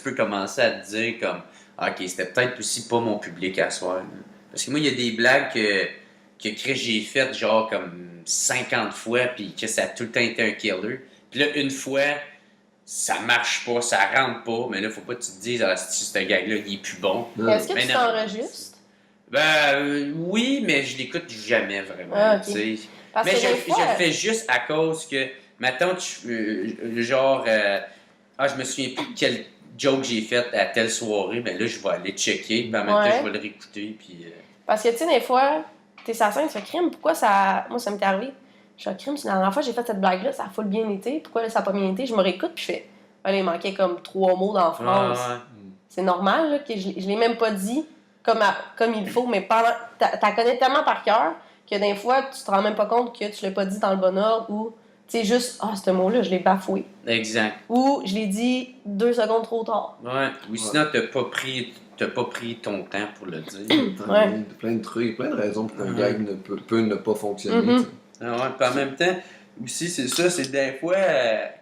peux commencer à te dire comme, OK, c'était peut-être aussi pas mon public à soir. Là. Parce que moi, il y a des blagues que j'ai faites genre comme 50 fois, puis que ça a tout le temps été un killer. Puis là, une fois... ça marche pas, ça rentre pas, mais là, faut pas que tu te dises, ah, si ce gag-là, il est plus bon. Est-ce que tu t'enregistres? Ben, oui, mais je l'écoute jamais vraiment. Ah, okay. Mais je le fais juste à cause que, mettons, genre, je me souviens plus de quel joke j'ai fait à telle soirée, ben là, je vais aller checker, puis en même temps, je vais le réécouter, puis... Parce que, tu sais, des fois, t'es sur la scène, tu fais crime, pourquoi ça... Moi, ça m'est arrivé. Je fais crime, la dernière fois j'ai fait cette blague-là, ça a full bien été. Pourquoi là, ça n'a pas bien été? Je me réécoute puis je fais. Là, il manquait comme 3 mots dans la phrase. C'est normal là, que je l'ai même pas dit comme il faut, mais t'as connais tellement par cœur que des fois tu te rends même pas compte que tu l'as pas dit dans le bon ordre ou tu sais juste ce mot-là, je l'ai bafoué. Exact. Ou je l'ai dit 2 secondes trop tard. Ouais. Ou sinon t'as pas pris ton temps pour le dire. Plein de trucs, plein de raisons pour qu'un gag peut ne pas fonctionner. Ah ouais, puis en même temps, aussi, c'est ça, c'est des fois,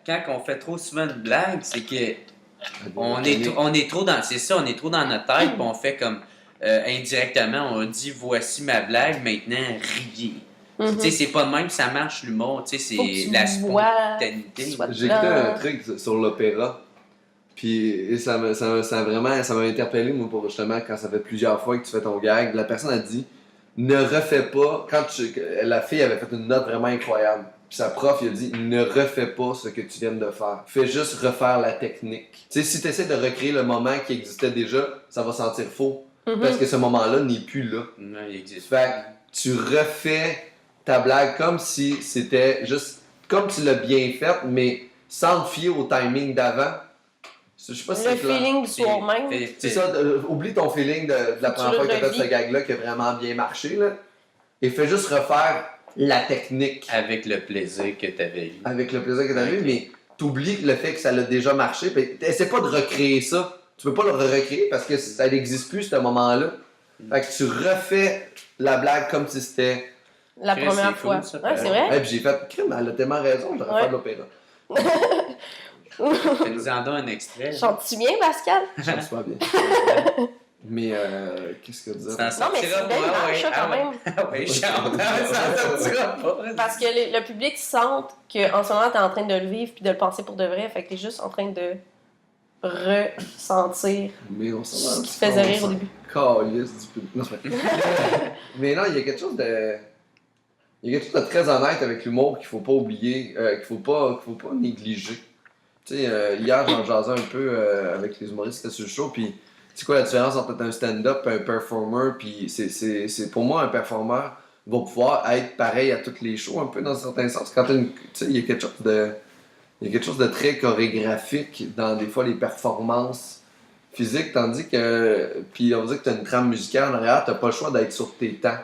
quand on fait trop souvent de blagues, c'est que on est trop dans, c'est ça, on est trop dans notre tête, puis on fait comme, indirectement, on dit, voici ma blague, maintenant, riez. Tu sais, c'est pas de même que ça marche l'humour, tu sais, c'est la spontanéité. J'ai écouté un truc sur l'opéra, puis ça m'a interpellé, moi, pour justement, quand ça fait plusieurs fois que tu fais ton gag, la personne a dit, ne refais pas, la fille avait fait une note vraiment incroyable, puis sa prof il a dit, ne refais pas ce que tu viens de faire, fais juste refaire la technique. Tu sais, si tu essaies de recréer le moment qui existait déjà, ça va sentir faux, parce que ce moment-là n'est plus là. Non, il existe. Fait que tu refais ta blague comme si c'était juste, comme tu l'as bien faite, mais sans te fier au timing d'avant. Je sais pas si le feeling du soir même. C'est ça, oublie ton feeling de la première fois que tu as fait ce gag-là qui a vraiment bien marché, là, et fais juste refaire la technique. Avec le plaisir que tu avais eu. Avec le plaisir que tu avais eu, mais t'oublies le fait que ça l'a déjà marché. Essaie pas de recréer ça. Tu peux pas le recréer parce que ça n'existe plus, ce moment-là. Fait que tu refais la blague comme si c'était la Chris, première c'est fois. cool, ça, Ouais, c'est pareil. vrai? Puis j'ai fait, crime, elle a tellement raison, j'aurais Ouais. fait de l'opéra. Fais-nous en donner un extrait. Chantes-tu bien, Pascal? Chante super bien. Mais, qu'est-ce que tu disais? Ça en Non, mais c'est sortira une belle pas, image, ouais. ça, quand Ah ouais. même. Ah ouais, chante. Ça en sortira pas. Parce que le public sente qu'en ce moment, t'es en train de le vivre puis de le penser pour de vrai. Fait que t'es juste en train de ressentir Mais on s'en va. ce qui te faisait rire au début. Calisse du public. Non, c'est pas vrai. Mais non, il y a quelque chose de. Il y a quelque chose de très honnête avec l'humour qu'il faut pas oublier, qu'il faut pas négliger. Tu sais, hier, j'en jasais un peu avec les humoristes qui étaient sur le show, puis c'est quoi la différence entre un stand-up et un performer, puis c'est pour moi, un performeur va pouvoir être pareil à tous les shows, un peu dans un certain sens. Quand tu sais, il y a quelque chose de très chorégraphique dans des fois les performances physiques, tandis que, puis on va dire que tu as une trame musicale en arrière, tu pas le choix d'être sur tes temps.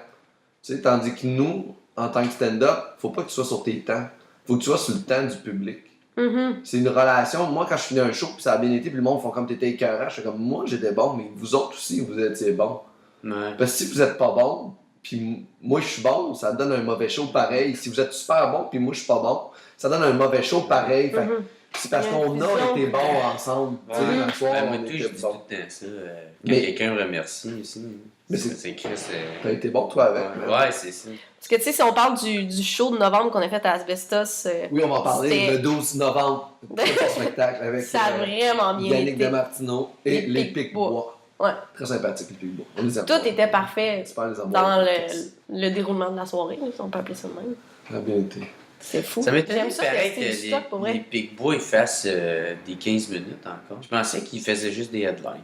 Tu sais, tandis que nous, en tant que stand-up, faut pas que tu sois sur tes temps, faut que tu sois sur le temps du public. Mm-hmm. C'est une relation. Moi, quand je finis un show, puis ça a bien été, puis le monde font comme t'étais écœurant, je suis comme, moi, j'étais bon, mais vous autres aussi, vous étiez bons. Ouais. Parce que si vous êtes pas bon, puis moi, je suis bon, ça donne un mauvais show pareil. Si vous êtes super bon, puis moi, je suis pas bon, ça donne un mauvais show pareil. Fait que Mm-hmm. c'est parce Il y a une qu'on a fusion. été bons ensemble. Tu sais, Ouais. un soir, Ben, moi, on tout, je était dis bons. tout le temps ça. Quand Mais- quelqu'un me remercie aussi. Mais C'est Chris. T'as été bon, toi, avec. Ouais, c'est ça. Parce que tu sais, si on parle du show de novembre qu'on a fait à Asbestos, Oui, on va en parler C'était- le 12 novembre. Très spectacle avec ça a vraiment bien Yannick été. Demartino et Les les Pic-Bois. Pic-Bois. Ouais. Très sympathique, les Pic-Bois. On les aime. Tout était parfait Super, les amours. dans le déroulement de la soirée, si on peut appeler ça de même. Ça a bien été. C'est fou. Ça m'étonne J'aime ça pareil tester que du stock, pour les vrai. Pic-Bois fassent des 15 minutes encore. Je pensais qu'ils faisaient juste des headlines.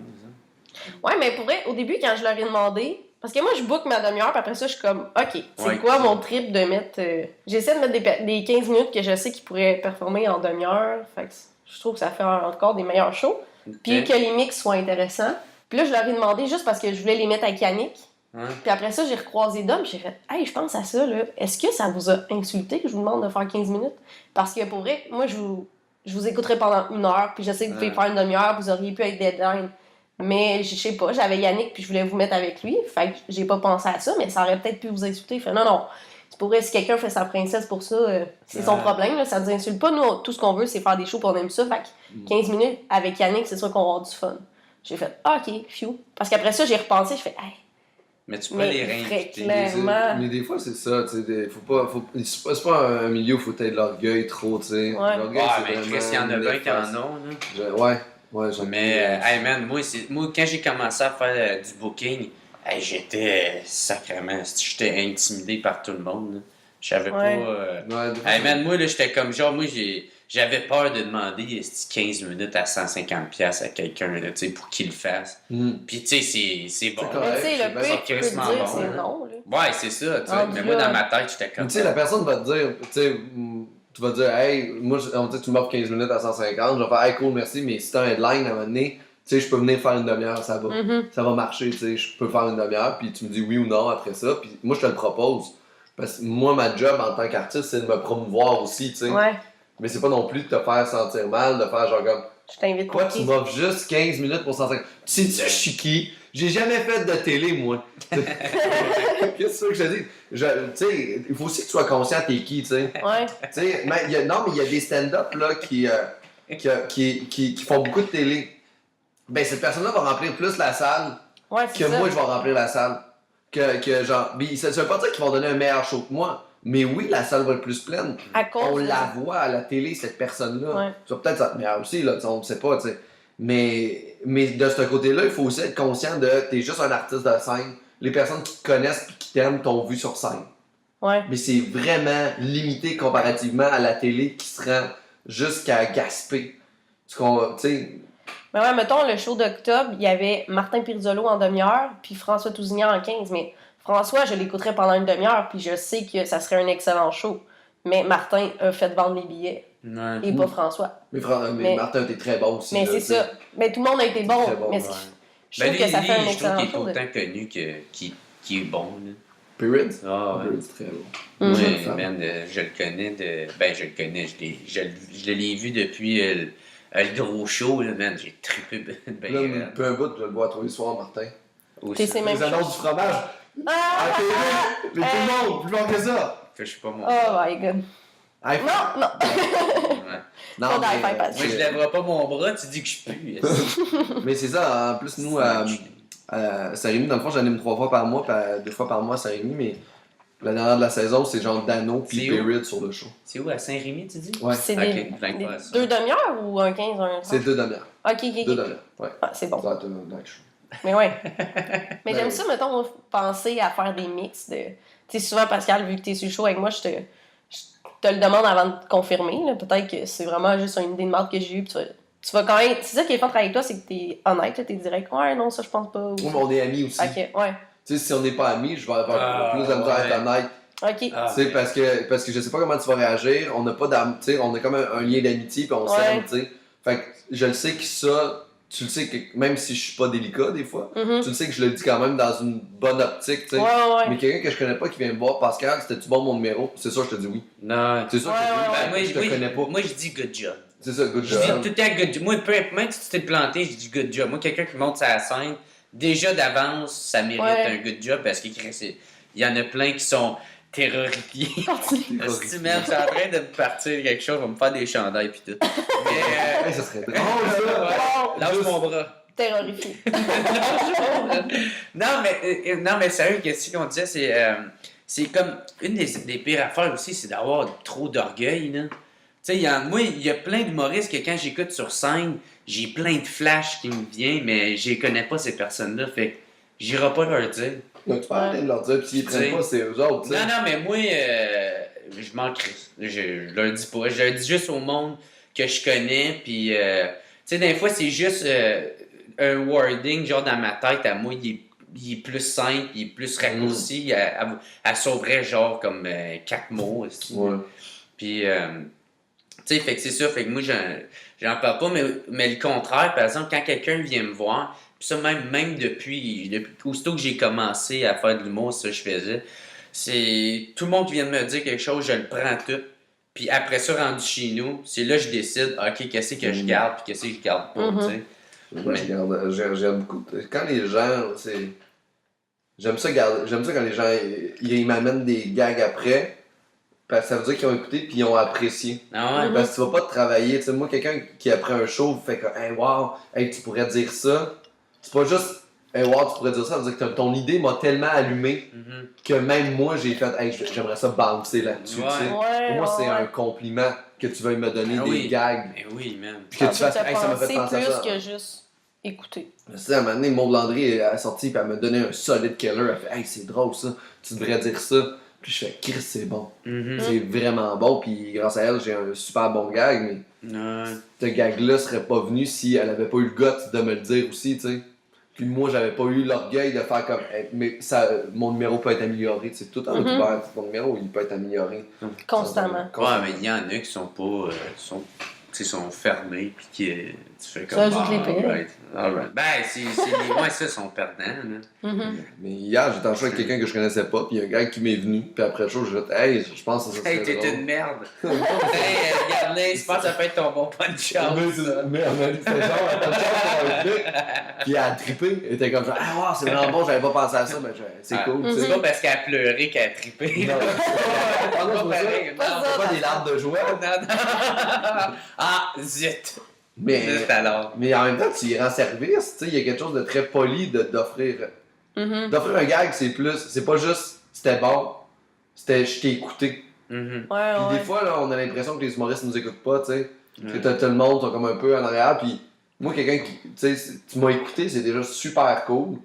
Ouais, mais pour vrai, au début, quand je leur ai demandé, parce que moi, je book ma demi-heure, puis après ça, je suis comme, OK, c'est Ouais, quoi c'est- mon trip de mettre. J'essaie de mettre des 15 minutes que je sais qu'ils pourraient performer en demi-heure. Fait que je trouve que ça fait encore des meilleurs shows. Puis Ok. que les mix soient intéressants. Puis là, je leur ai demandé juste parce que je voulais les mettre avec Yannick. Ouais. Puis après ça, j'ai recroisé Dom, j'ai fait « Hey, je pense à ça, là. Est-ce que ça vous a insulté que je vous demande de faire 15 minutes? » Parce que pour vrai, moi, je vous écouterai pendant 1 heure, puis je sais que vous pouvez Ouais. faire une demi-heure, vous auriez pu être deadline. Mais je sais pas, j'avais Yannick, puis je voulais vous mettre avec lui. Fait que j'ai pas pensé à ça, mais ça aurait peut-être pu vous insulter. Il fait « Non, non. C'est pour vrai, si quelqu'un fait sa princesse pour ça, c'est son Ouais. problème, là. Ça nous insulte pas. Nous, tout ce qu'on veut, c'est faire des shows, puis on aime ça. Fait que 15 minutes avec Yannick, c'est sûr qu'on va avoir du fun. » J'ai fait « Ah, OK, phew. » Parce qu'après ça, j'ai repensé, je fais « Hey, Mais tu peux Mais les très réinviter. clair. Clairement. Mais des fois, c'est ça, tu sais, c'est pas un milieu où faut être de l'orgueil trop, tu sais. Ouais. L'orgueil, Ah, c'est mais vraiment Chris, il y en a bien qui en néfaste. ont. Là. Ouais, j'en ai. Mais, hey man, moi, quand j'ai commencé à faire du booking, hey, j'étais sacrément. J'étais intimidé par tout le monde. Là. Je savais Ouais. pas. Ouais, des fois, Hey man, moi, là, j'étais comme genre, j'avais peur de demander 15 minutes à 150$ à quelqu'un, là, tu sais, pour qu'il le fasse. Puis, tu sais, c'est bon. C'est mais correct. tu sais, c'est le bien, pire c'est que tu peux te crissement dire, bon, c'est hein. non, là. Ouais, c'est ça, tu sais. Rendu Mais moi, là. dans ma tête, j'étais comme. Tu sais, la personne va te dire, tu sais, tu vas dire, hey, moi, on dit, tu m'offres 15 minutes à 150, je vais faire, hey, cool, merci, mais si t'as un headline à un moment donné, tu sais, je peux venir faire une demi-heure, ça va. Mhm. Ça va marcher, tu sais, je peux faire une demi-heure, puis tu me dis oui ou non après ça, puis moi, je te le propose. Parce que moi, ma job en tant qu'artiste, c'est de me promouvoir aussi, tu sais. Ouais, Mais c'est pas non plus de te faire sentir mal, de faire genre comme, je t'invite quoi, pour tu qui? m'offres juste 15 minutes pour 150. Tu sais-tu, je suis qui? J'ai jamais fait de télé, moi. Qu'est-ce que je te dis? Tu sais, il faut aussi que tu sois conscient t'es qui, tu sais. Ouais, Tu sais, mais il y a des stand-up là qui font beaucoup de télé. Ben, cette personne-là va remplir plus la salle ouais, que c'est ça. moi, je vais remplir la salle. Que genre, mais ça veut pas dire qu'ils vont donner un meilleur show que moi. Mais oui, la salle va être plus pleine. À cause On de- la voit à la télé, cette personne-là. Ouais. Ça va peut-être être meilleur aussi, là, tu sais, on ne sait pas, tu sais. Mais de ce côté-là, il faut aussi être conscient de t'es juste un artiste de scène. Les personnes qui te connaissent et qui t'aiment t'ont vu sur scène. Ouais. Mais c'est vraiment limité comparativement à la télé qui se rend jusqu'à Gaspé. Tu sais, Mais ouais, mettons, le show d'octobre, il y avait Martin Pirzolo en demi-heure, puis François Tousignan en 15. Mais François, je l'écouterais pendant une demi-heure, puis je sais que ça serait un excellent show. Mais Martin a fait vendre les billets, Ouais. et pas François. mais Mais- Martin, t'es très bon aussi. Mais là, c'est tu sais. ça. Mais tout le monde a été bon. Très bon, mais ouais. je trouve que ça fait un je trouve excellent qu'il est show. de- autant connu qui est bon. Là. Perrids? Ah, ouais. Perrids, très bon. Mhm. Jeune Ouais, femme. man, je le connais je le connais, je l'ai vu depuis le gros show, là, man, j'ai trippé ben Là, raide. peu un bout, je le vois tous les soirs, Martin. Aussi. T'es ces mêmes Les annonces du fromage. À TV, mais tout le monde, plus fort que ça. Que je suis pas mon Oh my god. High five. Non, non. Ouais. Non, Pas d'high mais, five, pas de Moi, je lèverai pas mon bras, tu dis que je pue. mais c'est ça, en plus, nous, à Saint-Rémy, dans le fond, j'anime 3 fois par mois, puis 2 fois par mois à Saint-Rémy, mais la dernière de la saison, c'est genre Dano puis C'est où? Period sur le show. C'est où, à Saint-Rémy, tu dis? Ouais, C'est Ok, des, je vais des faire ça. 2 demi-heures ou un 15, un c'est 2 demi-heures. Ok, ok, 2 ok. demi-heures, ouais. Ah, c'est bon. Ça va être un night show. Mais ouais. Mais Ben j'aime oui. ça, mettons, moi, penser à faire des mix de. Tu sais, souvent, Pascal, vu que t'es sur le show avec moi, je te le demande avant de te confirmer. Là. Peut-être que c'est vraiment juste une idée de marque que j'ai eue. Puis tu vas quand même. C'est ça qui est fun de travailler avec toi, c'est que t'es honnête, là, t'es direct. Ouais, non, ça, je pense pas. Ou... Oui, mais on est amis aussi. Ok, ouais. Tu sais, si on n'est pas amis, je vais avoir plus de misère à être honnête. Ok. Ah, Tu sais, parce que je sais pas comment tu vas réagir. On n'a pas tu sais, on a comme un lien d'amitié, puis on s'aime, tu sais. Fait que je le sais que ça, tu le sais que même si je suis pas délicat des fois, Mhm. tu le sais que je le dis quand même dans une bonne optique, tu sais. Ouais, ouais. Mais quelqu'un que je connais pas qui vient me voir, Pascal, c'était-tu bon mon numéro? C'est sûr, je te dis oui. non. C'est sûr, Ouais, je te dis oui. ouais, Ben, je te connais pas. moi, je dis good job. C'est ça, good Je job. dis tout le temps good job. Moi, même si tu t'es planté, je dis good job. Moi, quelqu'un qui monte sa scène, déjà d'avance, ça mérite Ouais. un good job parce qu'il y en a plein qui sont terrorifiés. Si même, c'est en train de me partir quelque chose, on va me faire des chandails pis tout. Mais, Hey, ça serait drôle, ça. Wow. lâche mon bras. Terrorifié. non, mais sérieux, qu'est-ce qu'on disait, c'est comme une des pires affaires aussi, c'est d'avoir trop d'orgueil, là. Tu sais, moi, il y a plein d'humoristes que quand j'écoute sur scène, j'ai plein de flashs qui me viennent, mais je les connais pas, ces personnes-là, fait que j'irai pas leur dire. Donc, tu peux arrêter de leur dire, puis s'ils prennent pas, c'est eux autres, tu sais. Non, mais moi, je m'en crisse. Je leur dis pas. Je leur dis juste au monde que je connais, puis, tu sais, des fois, c'est juste un wording, genre dans ma tête, à moi, il est plus simple, il est plus raccourci, elle sauverait genre comme 4 mots, aussi. Ouais. Puis, tu sais, fait que c'est ça, fait que moi, j'en parle pas, mais le contraire, par exemple, quand quelqu'un vient me voir, puis ça, même depuis aussitôt que j'ai commencé à faire de l'humour, ça je faisais, c'est tout le monde qui vient de me dire quelque chose, je le prends tout, puis après ça, rendu chez nous, c'est là que je décide, ok, qu'est-ce que je garde, puis qu'est-ce que je garde pas, tu sais. Moi, j'aime beaucoup. Quand les gens, c'est. J'aime ça quand les gens, ils m'amènent des gags après, parce que ça veut dire qu'ils ont écouté puis ils ont apprécié. Ah ouais? Parce que tu vas pas te travailler. Tu sais, moi, quelqu'un qui après un show fait que, hey, wow, hey, tu pourrais dire ça. C'est pas juste, hey, wow, tu pourrais dire ça. Ça veut dire que ton idée m'a tellement allumé Mhm. que même moi, j'ai fait, hey, j'aimerais ça bouncer là-dessus. Ouais. tu sais. Ouais, Pour moi, c'est ouais. un compliment que tu veuilles me donner Ah des oui. gags. Mais oui, man. Puis que tu fasses, t'as hey, ça m'a fait pensé penser à plus ça. que juste écouter. Tu sais, à un moment donné, Maud Landry elle a sorti puis elle m'a donné un solide killer. Elle fait, hey, c'est drôle ça, tu devrais dire ça. Puis je fais, Chris, c'est bon. Mhm. C'est vraiment bon. Puis grâce à elle, j'ai un super bon gag. Mais Ouais. ce gag-là serait pas venu si elle avait pas eu le guts de me le dire aussi, tu sais. Puis moi, j'avais pas eu l'orgueil de faire comme, hey, mais ça, mon numéro peut être amélioré. C'est tout le temps ouvert. Ton numéro, il peut être amélioré. Constamment. Ouais, mais il y en a qui sont pas. Sont fermés, puis qui. Tu fais comme. Ça ajoute les pires. Alright. Ben, c'est les moins ça sont perdants, là. Mhm. Mais hier, j'étais en show avec quelqu'un que je connaissais pas. Puis il y a un gars qui m'est venu. Puis après le show, j'ai fait, hey, je pense que ça serait Hey, t'es drôle. une merde. Hey, regarde-les, je pense que ça peut être ton bon punch out. Mais on a dit c'était genre, on a dit pour un truc. Puis elle a trippé. Elle était comme ça, ah, wow, c'est vraiment bon, j'avais pas pensé à ça, mais c'est Ah. cool, tu sais. C'est pas parce qu'elle a pleuré qu'elle a trippé. Non, Pas non, c'est pareil, Pas non. ça. pas des larmes de joie. Ah, zut. Mais, Zut alors. mais en même temps, tu y rends service, tu sais, il y a quelque chose de très poli d'offrir. Mhm. D'offrir un gag, c'est plus, c'est pas juste c'était bon, c'était je t'ai écouté. Mhm. Ouais, Puis ouais. des fois, là, on a l'impression que les humoristes nous écoutent pas, tu sais. Ouais. Que tout le monde sont comme un peu en arrière, puis moi, quelqu'un qui, tu sais, tu m'as écouté, c'est déjà super cool.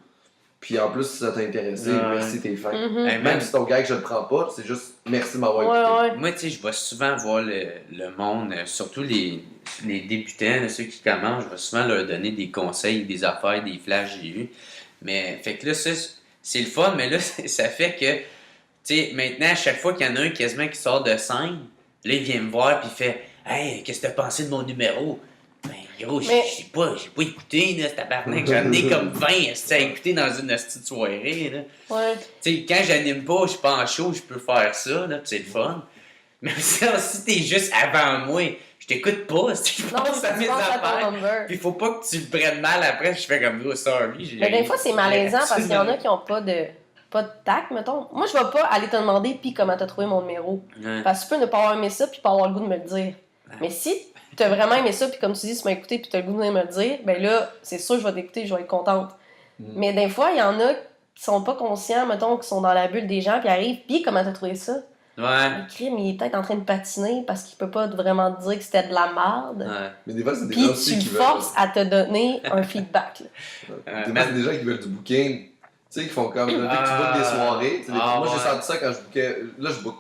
Puis en plus, si ça t'a intéressé, Ouais. merci, t'es fin. Mhm. Hey, Même man, si ton gag, je le prends pas, c'est juste merci de m'avoir écouté. Ouais, ouais. moi, tu sais, je vais souvent voir le monde, surtout les débutants, là, ceux qui commencent, je vais souvent leur donner des conseils, des affaires, des flashs que j'ai eu. Mais, fait que là, ça, c'est le fun, mais là, ça fait que, tu sais, maintenant, à chaque fois qu'il y en a un quasiment qui sort de scène, là, il vient me voir puis il fait « Hey, qu'est-ce que t'as pensé de mon numéro? » Ben, gros, Mais- j'ai pas écouté, là, ce tabarnak. J'en ai comme 20 à écouter dans une petite soirée, là. Ouais. Tu sais, quand j'anime pas, je suis pas en show, je peux faire ça, là, pis c'est le fun. Mais ça, si t'es juste avant moi, je t'écoute pas, si je Non, pense à tu mes penses à ton affaires. number. Pis faut pas que tu le prennes mal après, je fais comme, oh, sorry. Mais des fois, c'est malaisant parce qu'il y en a qui ont pas pas de tact, mettons. Moi, je vais pas aller te demander, puis comment t'as trouvé mon numéro. Ouais. Parce que tu peux ne pas avoir aimé ça, puis pas avoir le goût de me le dire. Mais si t'as vraiment aimé ça, puis comme tu dis, tu m'as écouté, puis t'as le goût de me le dire, ben là, c'est sûr que je vais t'écouter, je vais être contente. Mais des fois, il y en a qui sont pas conscients, mettons, qui sont dans la bulle des gens, puis arrivent, puis comment t'as trouvé ça? Ouais. Le crime, il est peut-être en train de patiner parce qu'il peut pas vraiment te dire que c'était de la merde. Ouais. Mais des fois, c'est des Puis gens aussi tu qui le veulent. forces à te donner un feedback. Là. Des fois, c'est des gens qui veulent du booking. Tu sais, qui font comme. Dès que tu bookes des soirées. tu sais, moi, j'ai senti ça quand je bookais. Là, je book.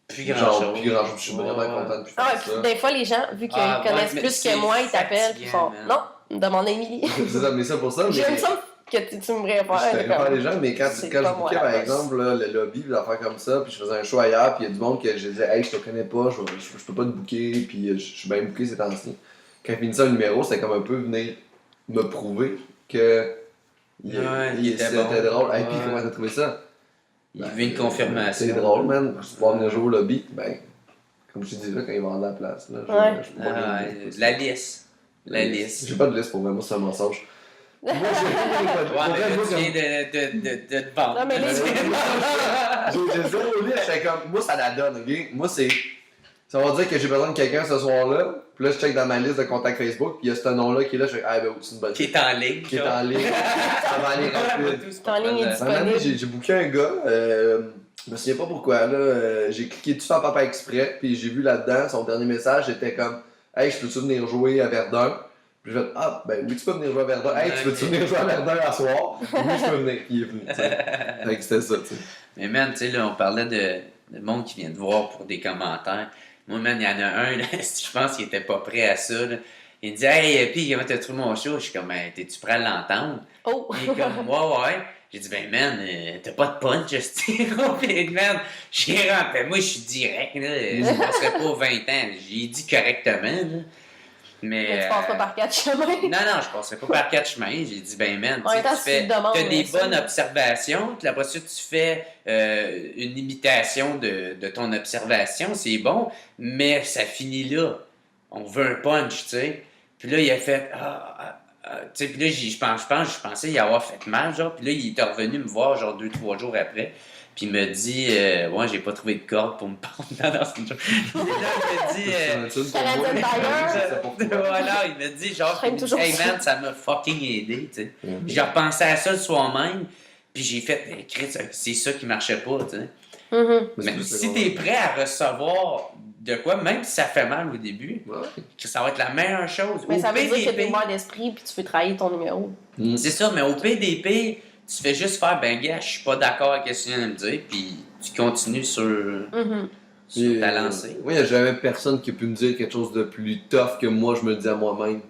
Plus grand-chose. Plus grand-chose. Je suis vraiment content de Ah ouais, faire ça. puis des fois, les gens, vu qu'ils connaissent mais plus c'est que moi, ils t'appellent puis ils font fatigant, man. non, demande à Émilie. C'est ça, mais ça pour ça. mais- J'aime ça que tu me réponds. Je fais faire les gens, mais quand C'est je pas bookais moi, par la exemple là, le lobby, des affaires comme ça, puis je faisais un show ailleurs, puis il y a du monde que je disais, hey, je te connais pas, je peux pas te booker, puis je suis bien booké ces temps-ci. Quand il finissait le numéro, c'était comme un peu venir me prouver que était c'était bon. drôle. Hey, puis Ouais. comment t'as trouvé ça? Il veut une confirmation. C'est drôle, man. Je vais venir jouer au lobby, ben, comme je te dis là, quand ils vendent la place, là, Ouais. je peux pas Ah, gagner. ouais, la liste. La liste. J'ai pas de liste pour moi, c'est un mensonge. Moi, j'ai Ouais, mais là, moi, tu viens de te vendre. Non, mais les- J'ai zéro liste, j'étais comme, moi ça la donne, ok? Moi c'est, ça va dire que j'ai besoin de quelqu'un ce soir-là, puis là je check dans ma liste de contacts Facebook, puis il y a ce nom-là qui est là, je fais, ah ben oui, c'est une bonne Qui est en ligne. qui est en ligne, ça va aller rapide. Qui est en ligne, il est À un moment donné, j'ai booké un gars, je me souviens pas pourquoi, là, j'ai cliqué dessus en papa exprès, puis j'ai vu là-dedans, son dernier message était comme, hey, je peux-tu venir jouer à Verdun? Puis je vais ah, ben oui, tu peux venir jouer à Verdun. Hey, tu peux-tu venir jouer à Verdun à soir? Oui, je peux venir. Puis il est venu, tu sais. Fait que c'était ça, tu sais. Mais man, tu sais, là, on parlait de monde qui vient te voir pour des commentaires. Moi, man, il y en a un, là, je pense qu'il était pas prêt à ça, là. Il me dit, hey, puis comment t'as trouvé mon show? Je suis comme, ben, t'es-tu prêt à l'entendre? Oh! Il est comme, ouais. J'ai dit, ben, man, t'as pas de punch, Justin. Puis, man, j'ai rentré. Moi, je suis direct, là. Je passerai pas 20 ans. J'ai dit correctement, là. Mais tu passes pas par 4 chemins. Non, je passerai pas par 4 chemins. J'ai dit, ben, man, En même temps, tu si fais, tu te demandes, t'as des ça. bonnes observations, puis après ça, tu fais une imitation de ton observation, c'est bon, mais ça finit là. On veut un punch, tu sais. Puis là, il a fait, tu sais, puis là, je pensais y avoir fait mal, genre, puis là, il est revenu me voir, genre, 2-3 jours après. Puis il me dit, ouais, j'ai pas trouvé de corde pour me parler dans ce jeu. Puis là, il me dit, T'aurais dû le tailleur. voilà, il me dit, genre, Je traîne toujours hey ça. man, ça m'a fucking aidé, tu sais. J'ai repensé à ça le soir même, puis j'ai fait, hey, Chris, c'est ça qui marchait pas, tu sais. Mhm. Mais si t'es prêt à recevoir de quoi, même si ça fait mal au début, Ouais. ça va être la meilleure chose. Mais Au ça veut dire que t'es PDP, ouvert d'esprit puis tu veux travailler ton numéro. c'est ça, mais au PDP, tu fais juste faire, ben gars, je suis pas d'accord avec ce que tu viens de me dire, puis tu continues sur Puis, ta lancée. Oui, il n'y a jamais personne qui a pu me dire quelque chose de plus tough que moi je me le dis à moi-même.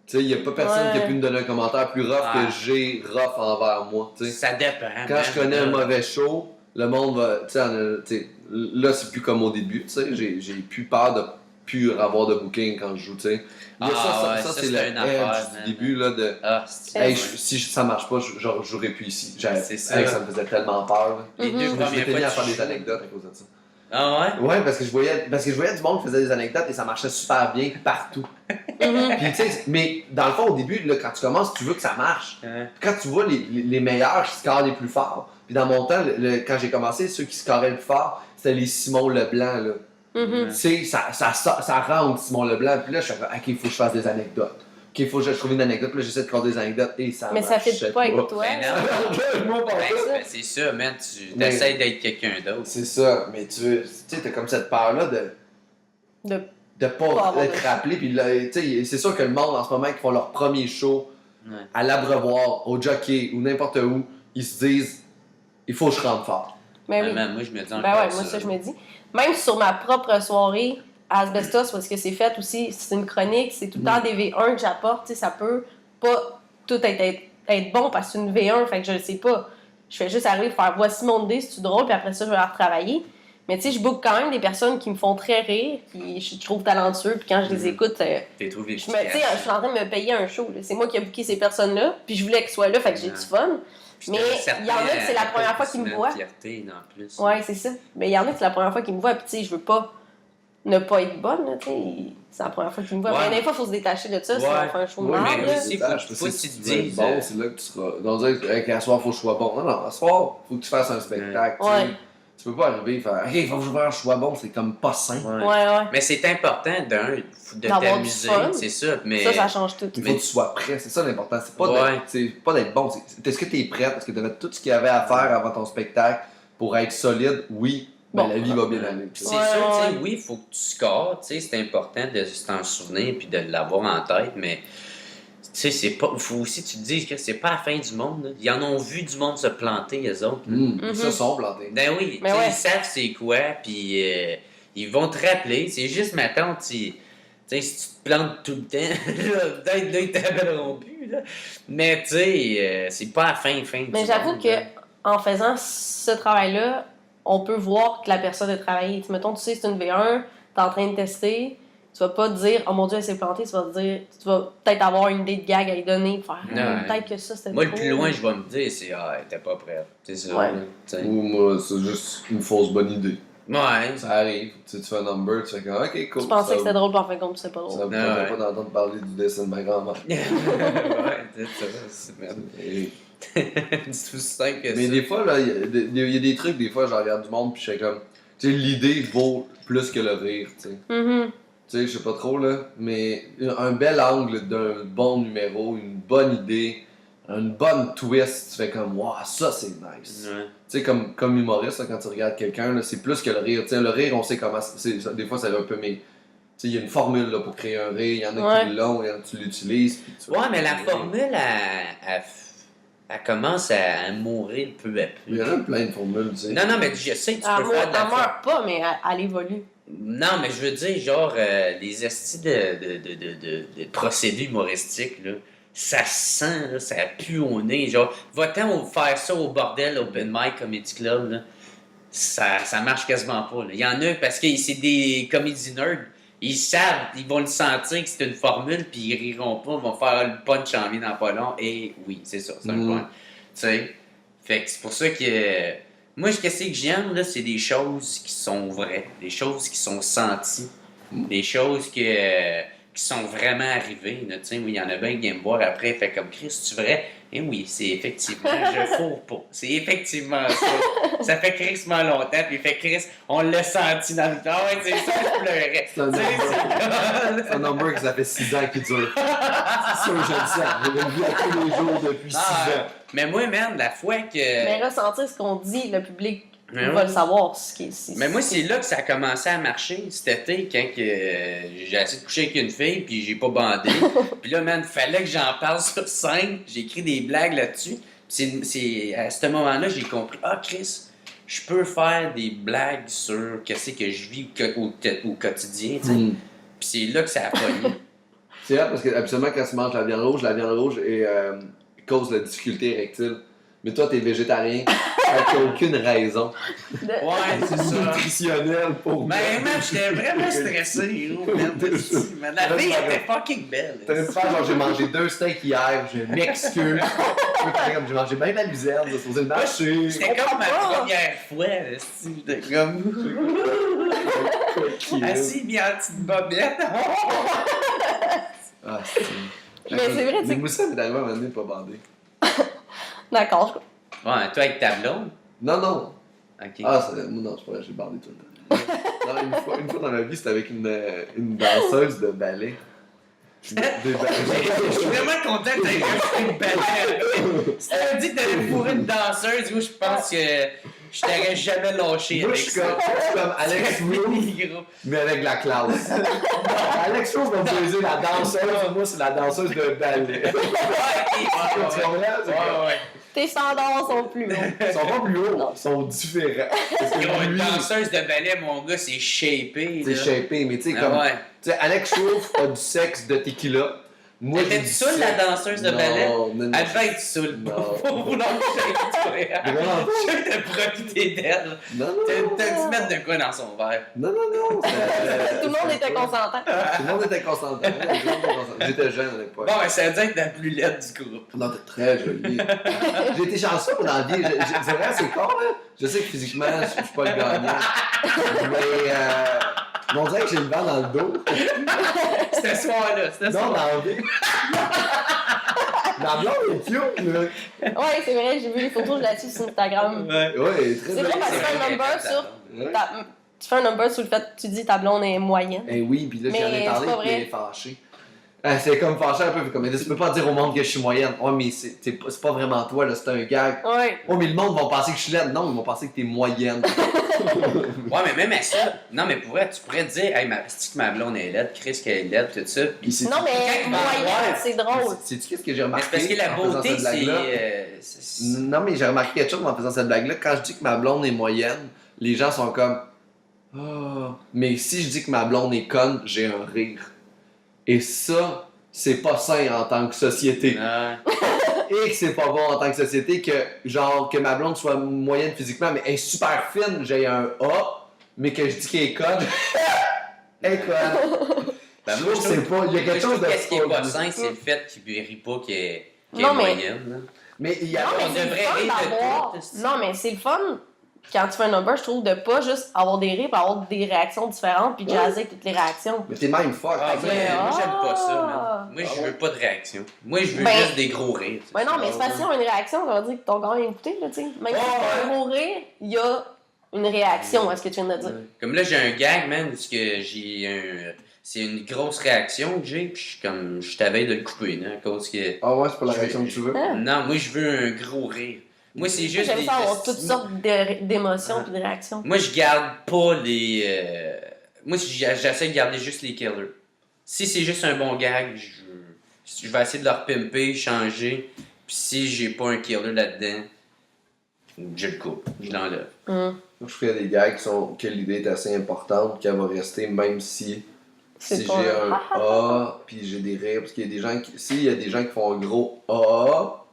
Tu sais, il n'y a pas personne qui a pu me donner un commentaire plus rough que j'ai rough envers moi. Tu sais. Ça dépend. Quand man. je connais un mauvais show, le monde va. Tu sais, là, c'est plus comme au début. Tu sais, j'ai plus peur de plus avoir de booking quand je joue. Tu sais. Il y a ça, c'est le une affaire, edge man. du début là, de. Ah, c'est Hey, si ça marche pas, je jouerai plus ici. C'est ça. Ça me faisait tellement peur. Là. Les deux Je premières m'étais fois mis à que faire tu des joues. anecdotes à cause de ça. Ah ouais? Ouais, parce que je voyais du monde qui faisait des anecdotes et ça marchait super bien partout. Puis tu sais, mais dans le fond, au début, là, quand tu commences, tu veux que ça marche. Ouais. Quand tu vois les meilleurs qui scorent les plus forts, puis dans mon temps, quand j'ai commencé, ceux qui scoraient le plus fort, c'était les Simon Leblanc. Là. Mhm. Tu sais, ça rentre Simon Leblanc. Puis là, je suis ok, il faut que je fasse des anecdotes. Ok, il faut que je trouve une anecdote. Puis là, j'essaie de faire des anecdotes et ça Mais ça marchait fait pas avec toi. Ben non. Moi, pas Ben, ça. c'est ça, man. Tu Mais- essaies d'être quelqu'un d'autre. C'est ça, mais tu sais, t'as comme cette peur-là De- de pas avoir être de- rappelé. Puis là, tu sais, c'est sûr que le monde en ce moment qui font leur premier show Ouais. à l'Abreuvoir, au Jockey ou n'importe où, ils se disent il faut que je rentre fort. Mais Ah, oui. man, moi, je me dis encore Ben ouais, moi ça je me dis. Même sur ma propre soirée à Asbestos, parce que c'est fait aussi, c'est une chronique, c'est tout le temps des V1 que j'apporte, tu sais, ça peut pas tout être bon parce que c'est une V1, fait que je le sais pas. Je fais juste arriver faire voici mon idée, c'est-tu drôle, puis après ça je vais la retravailler. Mais tu sais, je book quand même des personnes qui me font très rire, qui je trouve talentueux, puis quand je les écoute, T'es trouvé je suis en train de me payer un show. là. C'est moi qui ai booké ces personnes-là, puis je voulais qu'elles soient là, fait que j'ai du fun. Mais il y en a que c'est la première fois qu'ils me voient. Fierté, en plus. Ouais, c'est ça. Mais il y en a que c'est la première fois qu'ils me voient, puis tu sais, je veux pas ne pas être bonne, là, tu sais. C'est la première fois qu'il me voit. Ouais. Mais des fois, il faut se détacher de ça, Ouais. si on fait un show de Ouais, merde, mais là. aussi, faut que tu te dises, Bon, c'est là que tu seras. Donc, dire qu'à soir, faut que je sois bon. Non, à soir, faut que tu fasses un spectacle. Ouais. Tu sais. Tu peux pas arriver et faire, OK, il faut que je sois bon, c'est comme pas sain. Ouais. Mais c'est important, de D'avoir du t'amuser, fun. c'est ça. Mais... Ça change tout. Il faut que tu sois prêt, c'est ça l'important. C'est pas Ouais. d'être, c'est pas d'être bon. Est-ce que tu es prêt? Est-ce que tu as fait tout ce qu'il y avait à faire avant ton spectacle pour être solide? Oui, ben, Bon. la vie va bien aller. C'est Ouais, sûr, tu sais, ouais. oui, il faut que tu scores, tu sais, c'est important de s'en souvenir puis de l'avoir en tête, mais tu sais, c'est pas. Faut aussi que tu te dises que c'est pas la fin du monde. Là. Ils en ont vu du monde se planter, eux autres. là. Mhm. Ils se sont plantés. Ben oui, Mais tu sais, ouais. ils savent c'est quoi, puis ils vont te rappeler. C'est juste, maintenant, tu sais, si tu te plantes tout le temps, là, peut-être là, ils te rappelleront plus. Là. Mais tu sais, c'est pas la fin du Mais j'avoue monde, que là. en faisant ce travail-là, on peut voir que la personne a travaillé. Tu mettons, tu sais, c'est une V1, t'es en train de tester, tu vas pas te dire, oh mon Dieu, elle s'est plantée, tu vas te dire, tu vas peut-être avoir une idée de gag à lui donner, faire, Ouais. peut-être que ça, c'était Moi, le trop. plus loin, je vais me dire, c'est ah, t'es pas prête. C'est ça. Ouais. là, tu sais. Ou moi, c'est juste une fausse bonne idée. Ouais. Ça arrive. Tu sais, tu fais un number, tu fais comme, OK, cool. Tu pensais ça, que c'était drôle, puis en fin de compte, c'est pas Ça drôle. me tentait Ouais. pas d'entendre parler du dessin de ma grand-mère. Ouais, c'est ça, c'est merde. Et- C'est aussi simple que Mais ça. des fois, là, il y a des trucs, des fois, je regarde du monde, puis je fais comme, tu sais, l'idée vaut plus que le rire, tu sais. Mhm. Tu sais, je sais pas trop, là, mais un bel angle d'un bon numéro, une bonne idée, une bonne twist, tu fais comme, waouh, ça c'est nice. Ouais. Tu sais, comme humoriste, là, quand tu regardes quelqu'un, là, c'est plus que le rire. Tu sais, le rire, on sait comment. Des fois, ça va un peu, mais. Tu sais, il y a une formule là, pour créer un rire, il y en a qui Ouais. l'ont, il y en a qui l'utilisent. puis tu Ouais, vois, mais la c'est- formule, elle commence à mourir peu à Il y en peu. a plein de formules, tu sais. Non, non, mais je sais que tu Elle peux faire de la meurt pas, mais elle évolue. Non, mais je veux dire, genre, les estis de procédés humoristiques, là, ça sent, là, ça pue au nez. Genre, va-t'en faire ça au bordel, Open Mic Comedy Club, là, ça marche quasiment pas. Là. Il y en a parce que c'est des comédie nerds. Ils savent, ils vont le sentir que c'est une formule, puis ils riront pas, ils vont faire le punch en vie dans pas long. Et oui, c'est ça, c'est un point. Tu sais, fait que c'est pour ça que. Moi, qu'est-ce que j'aime, là, c'est des choses qui sont vraies, des choses qui sont senties, des choses qui sont vraiment arrivées. Là, tu sais, oui, il y en a bien qui viennent me voir après, fait comme Chris, c'est vrai? Et oui, c'est effectivement, je fourre pas. C'est effectivement ça. Ça fait crissement longtemps, puis il fait Chris, on l'a senti dans le temps, ouais, c'est ça, je pleurais. C'est un Tu sais, number. C'est un number que ça fait 6 ans qu'il dure. C'est sûr, je le sais. Je le vis à tous les jours depuis 6 Ah, ans. mais moi, man, la fois que. Mais ressentir ce qu'on dit, le public Mais va ouais. le savoir. Ce qui est, Mais moi, c'est là que ça a commencé à marcher cet été, quand que, j'ai essayé de coucher avec une fille, puis j'ai pas bandé. Puis là, man, fallait que j'en parle sur scène. J'ai écrit des blagues là-dessus. Puis c'est à ce moment-là, j'ai compris, ah, Chris, je peux faire des blagues sur qu'est-ce que je vis au quotidien, tu sais. Puis c'est là que ça a pogné. C'est vrai parce que habituellement, quand tu manges la viande rouge cause de difficulté érectile. Mais toi, t'es végétarien. T'as aucune raison. Ouais, c'est ça. Nutritionnelle pour. Ben, man, j'étais vraiment stressé, gros, man, man. La fille était fucking belle. T'aurais pu faire genre j'ai mangé 2 steaks hier, je m'excuse. Tu peux faire comme j'ai mangé bien de la luzerne, c'est supposé le mâcher. C'était comme ma première fois, c'était comme assis bien en petite bobette. Ah, c'est. Mais c'est vrai, tu sais- Mais ça m'est arrivé à un moment donné de pas bander. D'accord. Ouais, toi avec ta blonde? Non, non. Ok. Ah, moi non, c'est pas vrai, j'ai bandé tout le temps. Non, une fois dans ma vie, c'était avec une danseuse de ballet. Je suis vraiment content que t'aies fait une balade. Si t'avais dit que t'allais fourrer une danseuse, moi je pense que je t'aurais jamais lâché Moi, avec je suis ça. comme Alex Rose, Gros. mais avec la classe. Alex Rose va me dire la danseuse, moi, c'est la danseuse de ballet. Tu comprends? C'est comme- Tes standards sont plus hauts. Ils sont pas plus hauts, ils sont différents. Parce que Gros, une lui, danseuse de ballet, mon gars, c'est shapé. c'est là. shapé, mais tu sais, Ah comme. ouais. Tu sais, Alex Rose a du sexe de tequila, Moi, Elle j'ai était dit saoule, ça. la danseuse de ballet? Non, Elle devait être saoule Non. pour vouloir coucher avec toi. Vraiment Je sais que t'as profité d'elle. Non, T'as dû mettre de quoi dans son verre? non. Tout le monde était consentant. Tout le monde était consentant. J'étais jeune à l'époque. Bon, ben, ça veut dire que t'es la plus laide du groupe. Non, t'es très jolie. J'ai été chanceux pour la vie. C'est vrai, c'est con, là. Je sais que physiquement, je suis pas le gagnant. Mais on dirait que j'ai le vent dans le dos. C'était ce soir-là, c'était ce Non, soir. dans la vie. La blonde est cute, là. Ouais, c'est vrai, j'ai vu les photos, je la suis sur Instagram. Ouais. Ouais, elle est très C'est vrai jolie. parce que tu fais un number sur. Ouais. Tu fais un number sur le fait que tu dis ta blonde est moyenne. Eh oui, puis là, Mais j'en ai parlé, c'est pas puis elle vrai. est fâchée. C'est comme fâché un peu, puis comme, tu peux pas dire au monde que je suis moyenne. Ouais, mais c'est pas vraiment toi, là, c'est un gag. Ouais. Oh, mais le monde va penser que je suis laide. Non, ils vont penser que t'es moyenne. Ouais, mais même à ça, non, mais pour vrai, tu pourrais te dire, hey, c'est que ma blonde est laide, Chris qu'elle est laide, tout ça. Puis c'est- Non, mais Quand moyenne, ouais. c'est drôle. Sais-tu qu'est-ce que j'ai Mais remarqué? c'est parce que la en faisant beauté, cette blague-là? c'est. Non, mais j'ai remarqué quelque chose en faisant cette blague-là. Quand je dis que ma blonde est moyenne, les gens sont comme. Ah. Mais si je dis que ma blonde est conne, j'ai un rire. Et ça, c'est pas sain en tant que société. Ouais. Et que c'est pas bon en tant que société que, genre, que ma blonde soit moyenne physiquement, mais elle est super fine, j'ai un A, mais que je dis qu'elle est conne. Elle est conne. Ben, Je moi, trouve que c'est pas. Il y a quelque chose de. Qu'est-ce qui est pas faux. sain, c'est le fait qu'il ne rit pas qu'elle est Non, mais- moyenne. Là. Mais il y a. Non, mais on c'est le devrait fun rire de d'avoir. tout, c'est- Non, mais c'est le fun quand tu fais un number, je trouve, de pas juste avoir des rires, puis avoir des réactions différentes, puis jazzer avec toutes les réactions. Mais t'es même fuck. Ah, tu moi, sais. moi, j'aime pas ça, man. Ah. Moi, je veux pas de réaction. Moi, je veux Ben- juste des gros rires. Ouais, non, mais c'est parce qu'ils ont une réaction, ça veut dire que ton gars a écouté, là, tu sais. Même si c'est un gros rire, il y a une réaction à ce que tu viens de dire. Comme là, j'ai un gag, man, parce que j'ai un. C'est une grosse réaction que j'ai, puis je suis à veille de le couper, là, à cause que. Ah ouais, c'est pas la réaction que tu veux. Hein? Non, moi, je veux un gros rire. Moi, c'est juste J'aime des. ça avoir toutes sortes d'émotions puis de réactions. Moi, je garde pas les. Moi, j'essaie de garder juste les killers. Si c'est juste un bon gag, je vais essayer de leur pimper, changer. Puis si j'ai pas un killer là-dedans, je le coupe, je l'enlève. Moi, je fais des gags que l'idée est assez importante, qu'elle va rester, même si C'est j'ai pas un A, puis j'ai des rires. Parce qu'il y a des gens qui. S'il y a des gens qui font un gros A,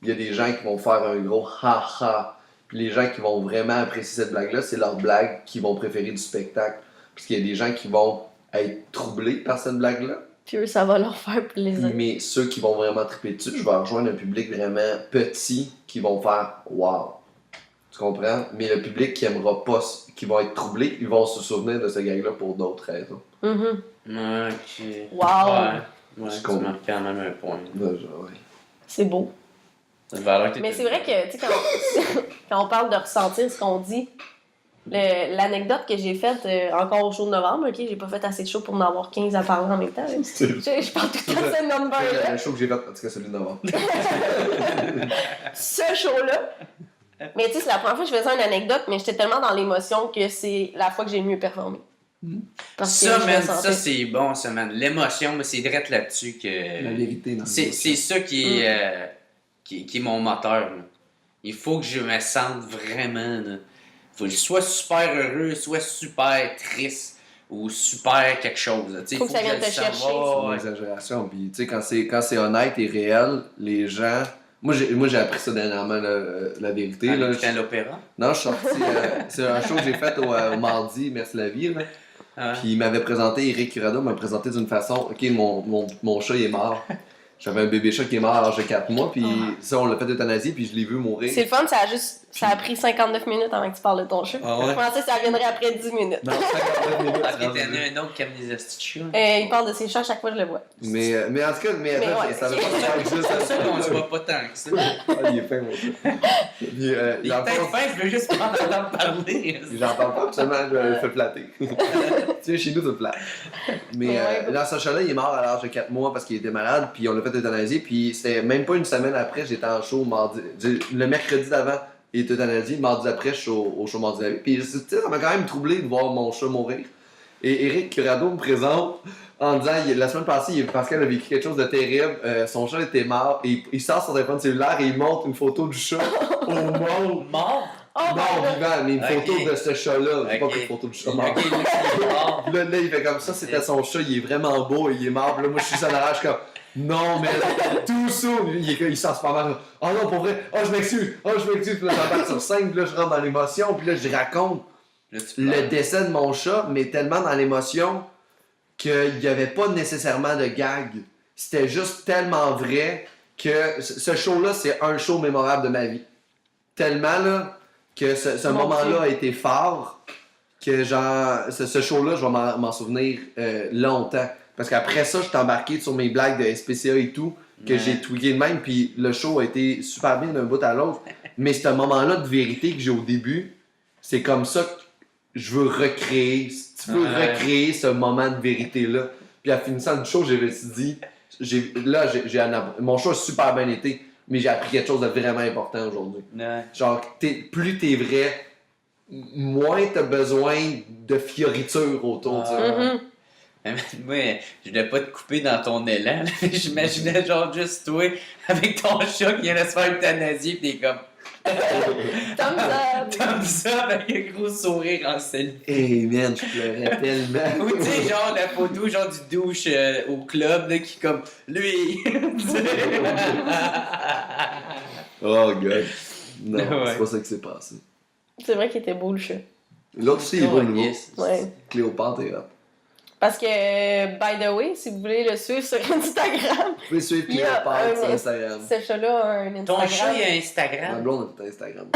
il y a des gens qui vont faire un gros ha-ha. Puis les gens qui vont vraiment apprécier cette blague-là, c'est leur blague qu'ils vont préférer du spectacle. Parce qu'il y a des gens qui vont être troublés par cette blague-là. Puis eux, ça va leur faire plaisir. Mais ceux qui vont vraiment triper dessus, je vais rejoindre un public vraiment petit qui vont faire wow. Tu comprends? Mais le public qui aimera pas, qui vont être troublés, ils vont se souvenir de ce gag-là pour d'autres raisons. Mhm. Ouais, ok. Wow. Ouais, Je tu comprends. marques quand même un point. Ouais, genre, ouais. C'est beau. Ça te valeur que Mais t'es- c'est vrai que, tu sais, quand on parle de ressentir ce qu'on dit, l'anecdote que j'ai faite encore au show de novembre, ok, j'ai pas fait assez de show pour en avoir 15 à parler en même temps. là. Je parle tout le temps de ce number-là. Le show que j'ai fait, en tout cas celui de novembre. Ce show-là. Mais tu sais, c'est la première fois que je faisais une anecdote, mais j'étais tellement dans l'émotion que c'est la fois que j'ai le mieux performé. Parce que Ça, je man, me sentais- ça c'est bon, ça, man. L'émotion, moi, c'est direct là-dessus que. La vérité, non. C'est ça qui est, qui est mon moteur. Là. Il faut que je me sente vraiment. Là. Faut que je sois super heureux, soit super triste ou super quelque chose. Là. Tu sais, Faut que ça je vienne le te sente. chercher. C'est Ouais, une ouais. exagération. Puis, tu sais, quand c'est honnête et réel, les gens. Moi, j'ai appris ça dernièrement, la vérité. En Là. écoutant l'opéra. Non, je suis sorti. C'est un show que j'ai fait au mardi, Merci la vie. Là. Ah. Puis il m'avait présenté, Eric Curado m'a présenté d'une façon, ok, mon chat il est mort. J'avais un bébé chat qui est mort à l'âge de 4 mois, puis ça on l'a fait euthanasie, puis je l'ai vu mourir. C'est le fun, ça a pris 59 minutes avant que tu parles de ton chat. Ah ouais? Je pensais que ça viendrait après 10 minutes. Non, 59 minutes. Ah, c'est t'es rendu là. un autre qui aime des astuces. Il parle de ses chats à chaque fois que je le vois. Mais en tout cas, Mais ouais. ça veut pas faire que C'est ça. ça qu'on se voit pas tant que ça. Ah, il est fin, mon chat. Puis, Il est dans le peut-être fond, fin, je veux juste pas en entendre parler. j'en parle pas, seulement je le fais flatter. Tu sais, chez nous, tout plate. Mais Ouais. dans ce chat-là, il est mort à l'âge de 4 mois parce qu'il était malade, puis on l'a fait euthanasier, puis c'était même pas une semaine après, j'étais en show mardi. Le mercredi d'avant, il était euthanasié, le mardi après, je suis au show mardi la vie. Puis tu sais, ça m'a quand même troublé de voir mon chat mourir. Et Eric Curado me présente en disant, la semaine passée, Pascal a vécu quelque chose de terrible, son chat était mort, et il sort son téléphone cellulaire et il montre une photo du chat au monde. Mort? Oh my Non, god! vivant, mais une Ok. photo de ce chat-là, c'est pas Ok. une photo du chat Ok, mort. lui, il est mort. Puis là, il fait comme ça, c'était son chat, il est vraiment beau, il est mort. Puis là, moi, je suis sur l'arrache comme, Non, mais tout saoul, il sent super mal. Oh non, pour vrai, oh je m'excuse, puis là j'embarque sur scène, puis là je rentre dans l'émotion, puis là je raconte Là, tu le pleures. décès de mon chat, mais tellement dans l'émotion qu'il n'y avait pas nécessairement de gag. C'était juste tellement vrai que ce show-là, c'est un show mémorable de ma vie. Tellement là que ce Mon moment-là Dieu. a été fort que genre ce show-là, je vais m'en souvenir longtemps. Parce qu'après ça, je suis embarqué sur mes blagues de SPCA et tout, que Ouais. j'ai tweaké de même, puis le show a été super bien d'un bout à l'autre. Mais ce moment-là de vérité que j'ai au début, c'est comme ça que je veux recréer. Si tu veux Ouais. recréer ce moment de vérité-là. Puis en finissant le show, je me suis dit, mon show a super bien été, mais j'ai appris quelque chose de vraiment important aujourd'hui. Ouais. Genre, plus t'es vrai, moins t'as besoin de fioritures autour. tu sais. Mhm. Moi, je voulais pas te couper dans ton élan. Là. J'imaginais genre juste toi avec ton chat qui vient de se faire euthanasier pis t'es comme Thumbs up. comme ça avec un gros sourire en selfie. Hey man, je pleurais tellement. Ou tu sais, genre la photo genre du douche au club là, qui comme lui. Oh god. Non, Ouais. c'est pas ça qui s'est passé. C'est vrai qu'il était beau le chat. L'autre aussi, il est beau, nouveau. Yes. Ouais. Cléopâtre est hot. Parce que, by the way, si vous voulez le suivre sur Instagram, Vous pouvez suivre Il y a Cléopâtre sur un- Instagram. ce chat-là a un Ton Instagram. chat il a Ma Instagram. blonde a tout Instagram.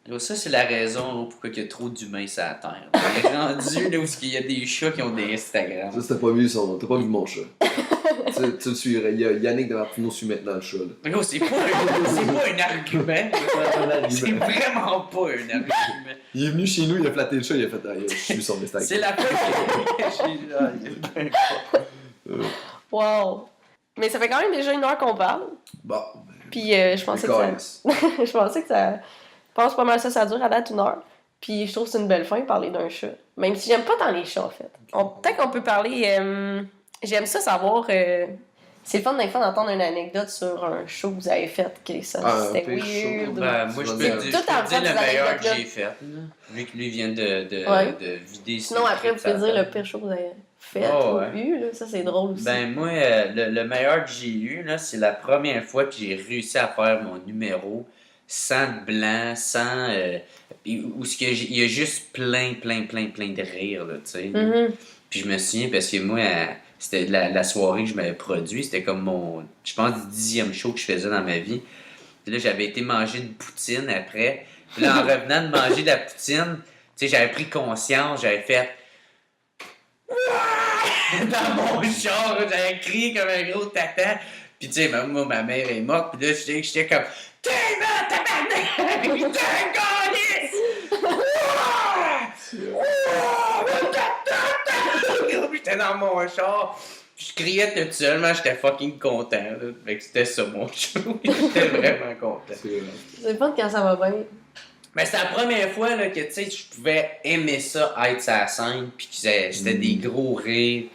Là, ça, c'est la raison pourquoi il y a trop d'humains sur la Terre. On est rendu là où il y a des chats qui ont des Instagram. Ça, t'as pas vu mon chat. tu le suivrais. Il y a Yannick de Martineau suit maintenant le chat. Là. Gros, c'est pas un argument. C'est vraiment pas un argument. Il est venu chez nous, il a flatté le chat, il a fait ah, je suis sur Instagram. C'est la fois que j'ai. Wow. Mais ça fait quand même déjà 1 heure qu'on parle. Bon, Puis je pensais que ça... je pensais que ça... Je pense pas mal ça dure à date 1 heure. Puis je trouve que c'est une belle fin, parler d'un chat. Même si j'aime pas tant les chats, en fait. Peut-être qu'on peut parler... J'aime ça savoir... C'est le fun des fois d'entendre une anecdote sur un show que vous avez fait, que ça, Ah, c'était un pire weird. show. Ben, moi, je peux C'est te tout dire en fait le des meilleur anecdotes, que là. j'ai fait. Là. Vu que lui vient de Ouais. vider ses Sinon, après, vous trucs, pouvez ça dire le pire show que vous avez fait Oh, ou ouais. eu. Là. Ça, c'est drôle aussi. Ben, moi, le meilleur que j'ai eu, là, c'est la première fois que j'ai réussi à faire mon numéro sans de blanc, sans. Où il y a juste plein de rire, là, tu sais. Mhm. Puis je me souviens parce que moi, c'était la soirée que je m'avais produit, c'était comme mon, je pense, 10e show que je faisais dans ma vie. Puis là, j'avais été manger une poutine après. Puis là, en revenant de manger de la poutine, tu sais, j'avais pris conscience, j'avais fait. Dans mon char, j'avais crié comme un gros tata. Puis tu sais, moi, ma mère est morte. Puis là, j'étais comme. T'es mort, tabarnak! Putain, câlisse! J'étais dans mon char. Puis je criais tout seul, mais j'étais fucking content. Là. Fait que c'était ça mon show. J'étais vraiment content. C'est fun quand ça va bien. Mais c'était la première fois là, que tu sais, je pouvais aimer ça, être sur la scène, puis que c'était des gros rires.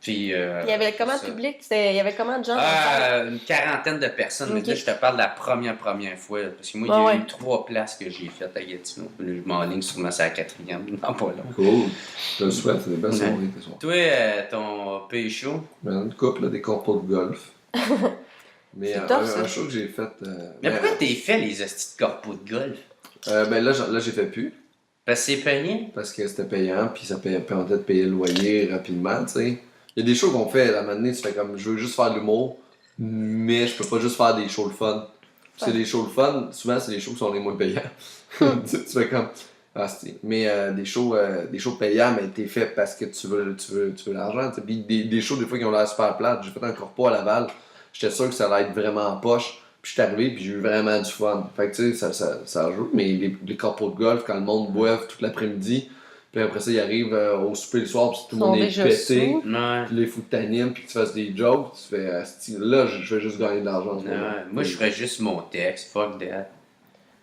Puis, Il y avait comment de ça. public? Il y avait comment de gens? dans la salle? Une quarantaine de personnes, mais Ok. là, je te parle de la première fois. Là, parce que moi, il y Ah a ouais. eu 3 places que j'ai faites à Gatineau. Puis là, je m'enligne sûrement sur la 4e, dans pas long. Cool. Je te le souhaite, c'est des belles Ouais. soirées ce soir. Toi, ton pays chaud, Mais une couple, là, des corpos de golf. Mais C'est un tough, ça. show que j'ai fait. mais pourquoi t'es fait les hosties de corpos de golf? Ben là, j'ai fait plus. Parce que c'est payant. Parce que c'était payant, puis ça permettait de payer le loyer rapidement, tu sais. Il y a des shows qu'on fait, à un moment donné, tu fais comme, je veux juste faire de l'humour, mais je peux pas juste faire des shows le fun. Puis c'est des shows le fun, souvent c'est des shows qui sont les moins payants. tu fais comme, ah c'est. Mais des shows payants, mais t'es fait parce que tu veux l'argent, tu sais. Puis des shows des fois qui ont l'air super plates, j'ai fait un corpo à Laval, j'étais sûr que ça allait être vraiment en poche. Puis je suis arrivé, puis j'ai eu vraiment du fun. Fait que tu sais, ça joue. Mais les corpos de golf, quand le monde boive toute l'après-midi, puis après ça, ils arrivent au souper le soir, puis tout le Ils monde sont est déjà pété. sous. Ouais. Puis là, il faut que t'animes, puis que tu fasses des jokes. Tu fais, asti, là, je vais juste gagner de l'argent. en ce moment. Ouais. Moi, je ferais juste mon texte. Fuck that.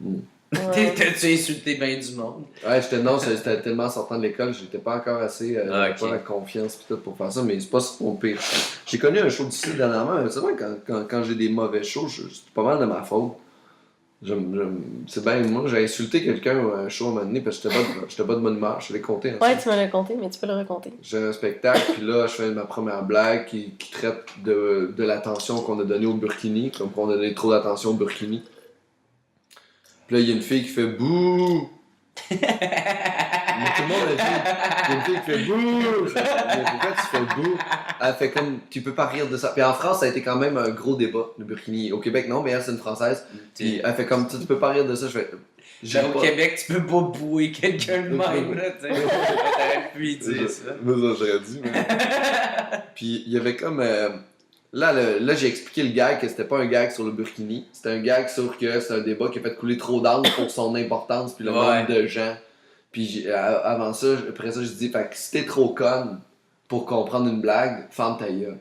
Ouais. T'as-tu insulté bien du monde? Ouais, c'était tellement sortant de l'école, j'étais pas encore assez. Ah, ok. Pas la confiance pis tout pour faire ça, mais c'est pas mon pire. J'ai connu un show d'ici dernièrement, mais c'est vrai, quand j'ai des mauvais shows, c'est pas mal de ma faute. C'est bien, moi, j'ai insulté quelqu'un à un show à un moment donné parce que j'étais pas de bonne humeur. Je l'ai compté. Ouais, tu me l'as compté, mais tu peux le raconter. J'ai un spectacle, puis là, je fais ma première blague qui traite de l'attention qu'on a donnée au Burkini, comme qu'on a donné trop d'attention au Burkini. Puis là, il y a une fille qui fait bouh! Mais tout le monde a dit, il y a une fille qui fait bouh! Mais pourquoi tu fais bouh? Elle fait comme, tu peux pas rire de ça. Puis en France, ça a été quand même un gros débat, le Burkini. Au Québec, non, mais elle, c'est une Française. Puis elle fait comme, tu peux pas rire de ça. Je fais, Au Québec, tu peux pas bouer quelqu'un de même, là, tu sais. T'aurais pu y dire ça. Moi, ça, j'aurais dit, mais... Puis il y avait comme... Là, j'ai expliqué le gag que c'était pas un gag sur le Burkini. C'était un gag sur que c'est un débat qui a fait couler trop d'encre pour son importance puis le nombre de gens. Puis avant ça, après ça, je dis, fait que si t'es trop conne pour comprendre une blague, ferme ta gueule.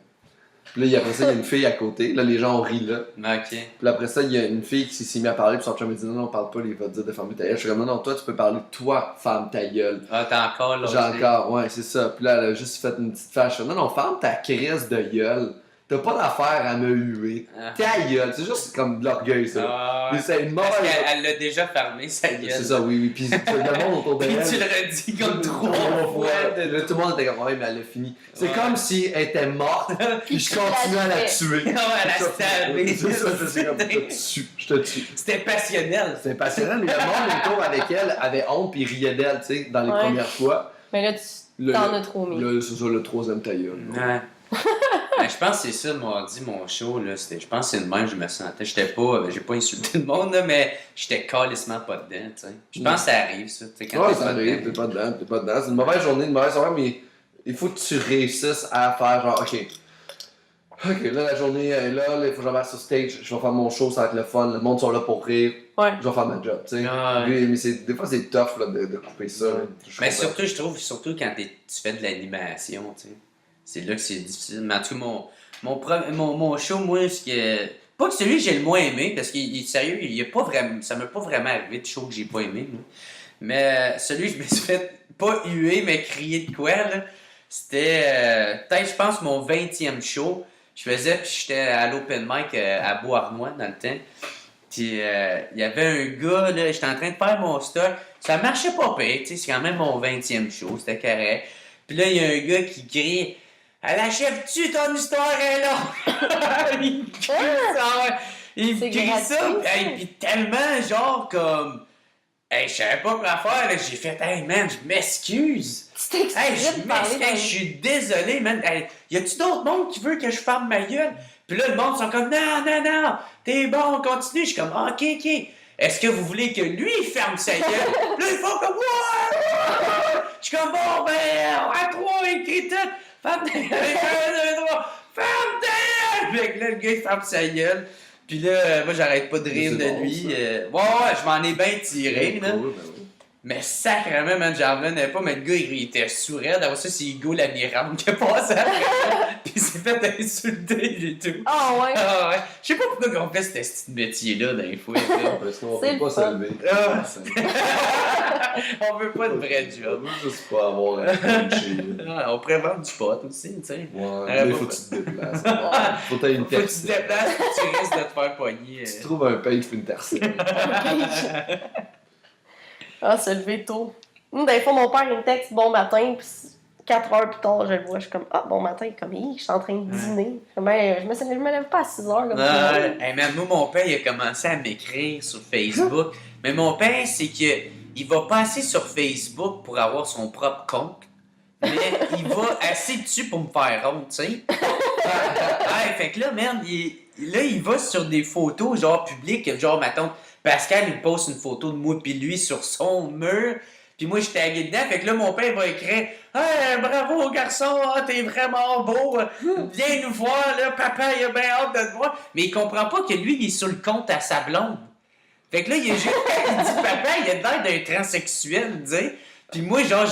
Puis là, après ça, il y a une fille à côté. Là, les gens ont ri là. Ok. Puis après ça, il y a une fille qui s'est mise à parler. Puis son chum me dit non, on parle pas, il va te dire de fermer ta gueule. Je suis comme non, toi, tu peux parler, toi, ferme ta gueule. Ah, t'as encore là. J'ai encore, ouais, c'est ça. Puis là, elle a juste fait une petite fâche. Non, ferme ta crise de gueule. T'as pas d'affaire à me huer. Ta gueule. C'est juste comme de l'orgueil, ça. Mais c'est une mauvaise. Parce qu'elle l'a déjà fermé, sa gueule. C'est ça, oui. Puis le monde autour de elle. Puis tu l'aurais dit comme 3 fois. Là, tout le monde était comme, ouais, mais elle a fini. C'est comme si elle était morte, puis je continuais à la tuer. Non, elle a stabé. C'est ça, c'est comme, je te tue. C'était passionnel. C'était passionnel, mais le monde autour avec elle avait honte, puis riait d'elle, tu sais, dans les premières fois. Mais là, tu t'en as trop mis. Là, c'est ça, le troisième tailleur. Ouais. Ben, je pense que c'est ça, mardi, mon show, là, je pense que c'est de même que je me sentais. J'ai pas insulté le monde, là, mais j'étais calissement pas dedans, tu sais. Je pense que ça arrive, ça, tu sais, quand ouais, ça arrive, t'es pas dedans. C'est une mauvaise journée, une mauvaise soirée, mais il faut que tu réussisses à faire genre, ok, là, la journée est là, il faut que j'embarque sur stage, je vais faire mon show, ça va être le fun, le monde sont là pour rire, je vais faire ma job, tu sais. Mais des fois, c'est tough, là, de couper ça. Là. Mais surtout, je trouve, quand tu fais de l'animation, tu sais. C'est là que c'est difficile. Mais en tout cas, mon show, moi, pas que celui que j'ai le moins aimé, parce qu'il est sérieux, ça m'a pas vraiment arrivé de show que j'ai pas aimé. Là. Mais celui que je me suis fait pas huer, mais crier de quoi, là, c'était peut-être, je pense, mon 20e show. Puis j'étais à l'open mic à Beauharnois dans le temps. Puis il y avait un gars, là, j'étais en train de faire mon stock. Ça marchait pas pire, tu sais, c'est quand même mon 20e show, c'était correct. Puis là, il y a un gars qui crie « Elle achève-tu ton histoire est là? » Il crie ça, puis tellement genre comme « Hey, je savais pas quoi faire, là. » J'ai fait « Hey man, je m'excuse. » Hey, je suis désolé, man. Hey, y a-tu d'autres monde qui veut que je ferme ma gueule? Puis là, le monde sont comme non, t'es bon, continue. Je suis comme ok. Est-ce que vous voulez que lui ferme sa gueule? Là, ils font comme ouais! Je suis comme bon, ben, à 3, écrit tout. Ferme ta gueule, 1, 2, 3. Ferme ta gueule! Fait que là, le gars, il ferme sa gueule. Puis là, moi, j'arrête pas de rire de lui. Ouais, je m'en ai bien tiré, là. Mais sacrément, man, j'en revenais pas, mais le gars, il était sourd. D'après ça, c'est Hugo Lamirande qui a passé après ça. Puis il s'est fait insulter et tout. Ah ouais? Ah ouais. Je sais pas pourquoi on fait ce petit métier-là dans les fois. Parce qu'on veut pas se lever. On veut pas de vrai job. On veut juste pas avoir un punché. On pourrait vendre du pot aussi, tu sais. Ouais, mais faut que tu te déplaces. Faut que tu aies une personne. Faut que tu te déplaces, tu risques de te faire pogner. Tu trouves un page pour une personne. Ah, se lever tôt. Des fois, mon père, il me texte bon matin, puis 4 heures plus tard, je le vois, je suis comme ah, bon matin, comme je suis en train de dîner. Je me lève pas à 6 heures comme ça. Hey, man, moi, mon père, il a commencé à m'écrire sur Facebook. Mais mon père, c'est qu'il va passer sur Facebook pour avoir son propre compte. Mais il va assez dessus pour me faire honte, tu sais. Ouais, fait que là, merde, il va sur des photos, genre publiques, genre, mettons, Pascal, il poste une photo de moi pis lui sur son mur, pis moi, je tagué dedans. Fait que là, mon père va écrire « Hey, bravo, garçon, t'es vraiment beau, viens nous voir, là, papa, il a bien hâte de te voir. » Mais il comprend pas que lui, il est sur le compte à sa blonde. Fait que là, il dit « Papa, il a l'air d'un transsexuel, tu sais. » Puis moi, genre,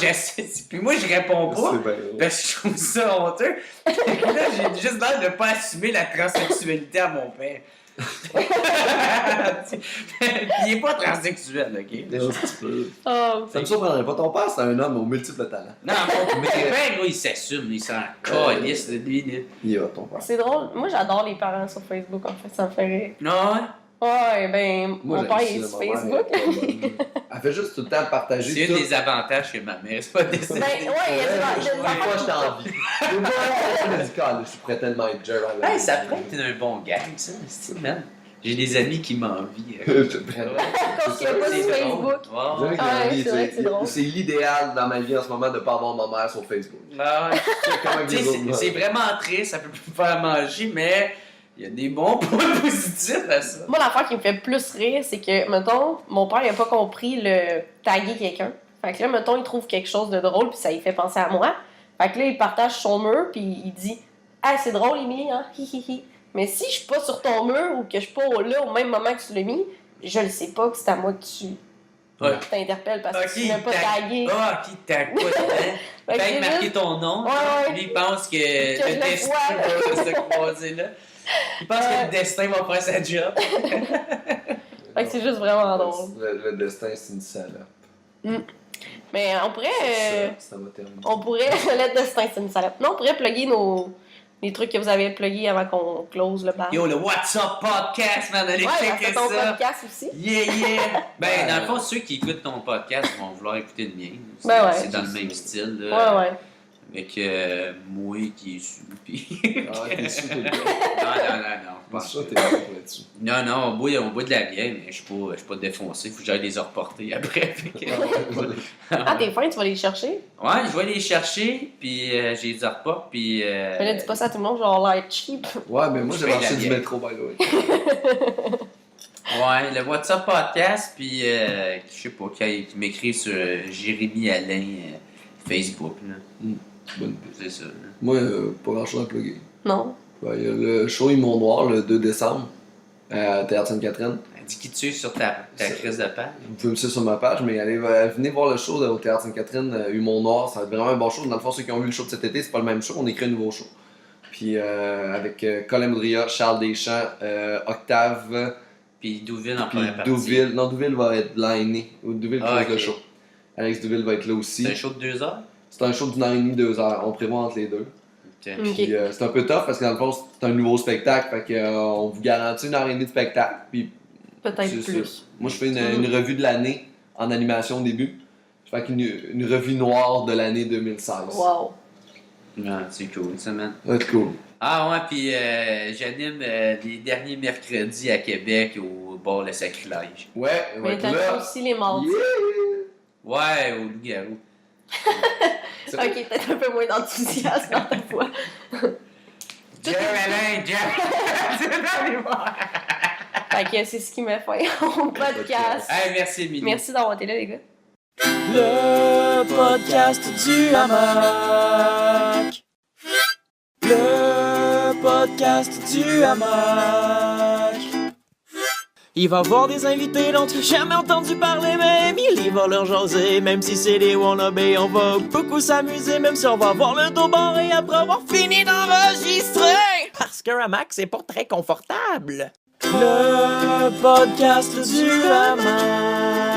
puis moi, je réponds pas, parce que je trouve ça honteux. Fait que là, j'ai juste l'air de pas assumer la transsexualité à mon père. Il est pas transsexuel, ok? Ça me surprendrait pas. Ton père, c'est un homme aux multiples talents. Non, mon père, il s'assume, il s'en calisse de lui. Il a ton père. C'est drôle. Moi, j'adore les parents sur Facebook, en fait. Ça me fait rire. Non, Ouais, ben, Moi, mon père j'aime est ça, sur ma mère, Facebook. elle est pas bonne. Elle fait juste tout le temps partager C'est tout. un des avantages que ma mère, c'est pas décédée. Ben, ouais, il y a des Des fois, enfants je qui t'envie. Des fois, je me dis, calme, je pourrais tellement être Jer. Hey, ça pourrait être un bon gang, ça, c'est man. J'ai des amis qui m'envient. Je te prends. Quand il y a pas sur Facebook. C'est vrai que Ah ouais, j'ai c'est vrai envie, que c'est drôle. c'est l'idéal dans ma vie en ce moment de ne pas avoir ma mère sur Facebook. Ah ouais. C'est comme avec Tu les sais, autres c'est mères. vraiment triste, ça peut plus me faire manger, mais il y a des bons points positifs à ça. Moi, l'affaire qui me fait plus rire, c'est que, mettons, mon père, il a pas compris le taguer quelqu'un. Fait que là, mettons, il trouve quelque chose de drôle, puis ça lui fait penser à moi. Fait que là, il partage son mur, puis il dit « Ah, c'est drôle, Émilie, hein? Hi, hi, hi. » Mais si je suis pas sur ton mur, ou que je suis pas là au même moment que tu l'as mis, je le sais pas que c'est à moi que tu t'interpelles, parce que tu l'as pas tagué. Ah, qui tague pas dedans. Fait que Fait j'ai marquer juste- ton nom. Ouais. Lui, il pense que je le le destin vois. va se croiser là. Il pense que le destin va faire sa job. Fait que c'est juste vraiment drôle. Le destin, c'est une salope. Mais on pourrait... Ça va terminer. On pourrait... Le lettre destin, c'est une salope. Non, on pourrait plugger les trucs que vous avez plugués avant qu'on close le bar. Yo, le What's Up Podcast, man, allez Ouais, checker c'est ton ça. podcast aussi. Yeah, yeah! Ben, dans le fond, ceux qui écoutent ton podcast vont vouloir écouter le mien. C'est Ben ouais. c'est dans le même style, là. Ouais. Avec moi qui est sous, pis... Ah, t'es sûr, t'es non, pas pas sûr, t'es d'accord là-dessus. Non, on boit de la bière, mais je suis pas défoncé, faut que j'aille les reporter après. Fait que- Ah, t'es fin, tu vas les chercher? Ouais, je vais les chercher, puis j'ai les reporte, puis... Mais là, dis pas ça à tout le monde, genre l'air cheap. Ouais, mais moi, Je j'ai fais marché la du bière. métro, by the way. Ouais, le WhatsApp Podcast, puis je sais pas, qui m'écrit sur Jérémy Alain Facebook, là. Bonne piste. C'est ça, là. Moi, pas grand-chose à plugger. Non. Ouais, il y a le show Humour Noir le 2 décembre à Théâtre Sainte-Catherine. Dis qui tu es sur ta crise de page. Vous pouvez me suivre sur ma page, mais venez voir le show au Théâtre Sainte-Catherine, Humour Noir. Ça va être vraiment un bon show. Dans le fond, ceux qui ont vu le show de cet été, c'est pas le même show. On écrit un nouveau show. Puis avec Colin Boudria, Charles Deschamps, Octave, Puis Douville en puis première partie. Douville. Non, Douville va être liné. Douville close ok. le show. Alex Douville va être là aussi. C'est un show de 2 heures? C'est un show d'une heure et demie, 2 heures. On prévoit entre les deux. Ok. Ok. Puis c'est un peu tough parce que dans le fond, c'est un nouveau spectacle. Fait que on vous garantit une heure et demie de spectacle. Puis Peut-être c'est plus. ça. Moi, je fais une revue de l'année en animation au début. Je fais une revue noire de l'année 2016. Wow. Ah, c'est cool, ça, man. Ça va être cool. Ah ouais, puis j'anime les derniers mercredis à Québec au bar Le Sacrilège. Ouais, on va Mais être t'as là. aussi les mardis. Yeah! Ouais, au Loup-Garou. C'est- Ok, peut-être un peu moins d'enthousiasme dans ta voix. Jerry Alain, Jerry! Fait que c'est ce qui m'a fait au podcast. Hey, merci, Émilie. Merci d'avoir été là, les gars. Le podcast du hamac. Le podcast du hamac. Il va voir des invités dont tu n'as jamais entendu parler, même il va leur jaser. Même si c'est des wannabes, on va beaucoup s'amuser, même si on va voir le dos barré après avoir fini d'enregistrer. Parce qu'un hamac, c'est pas très confortable. Le podcast du hamac.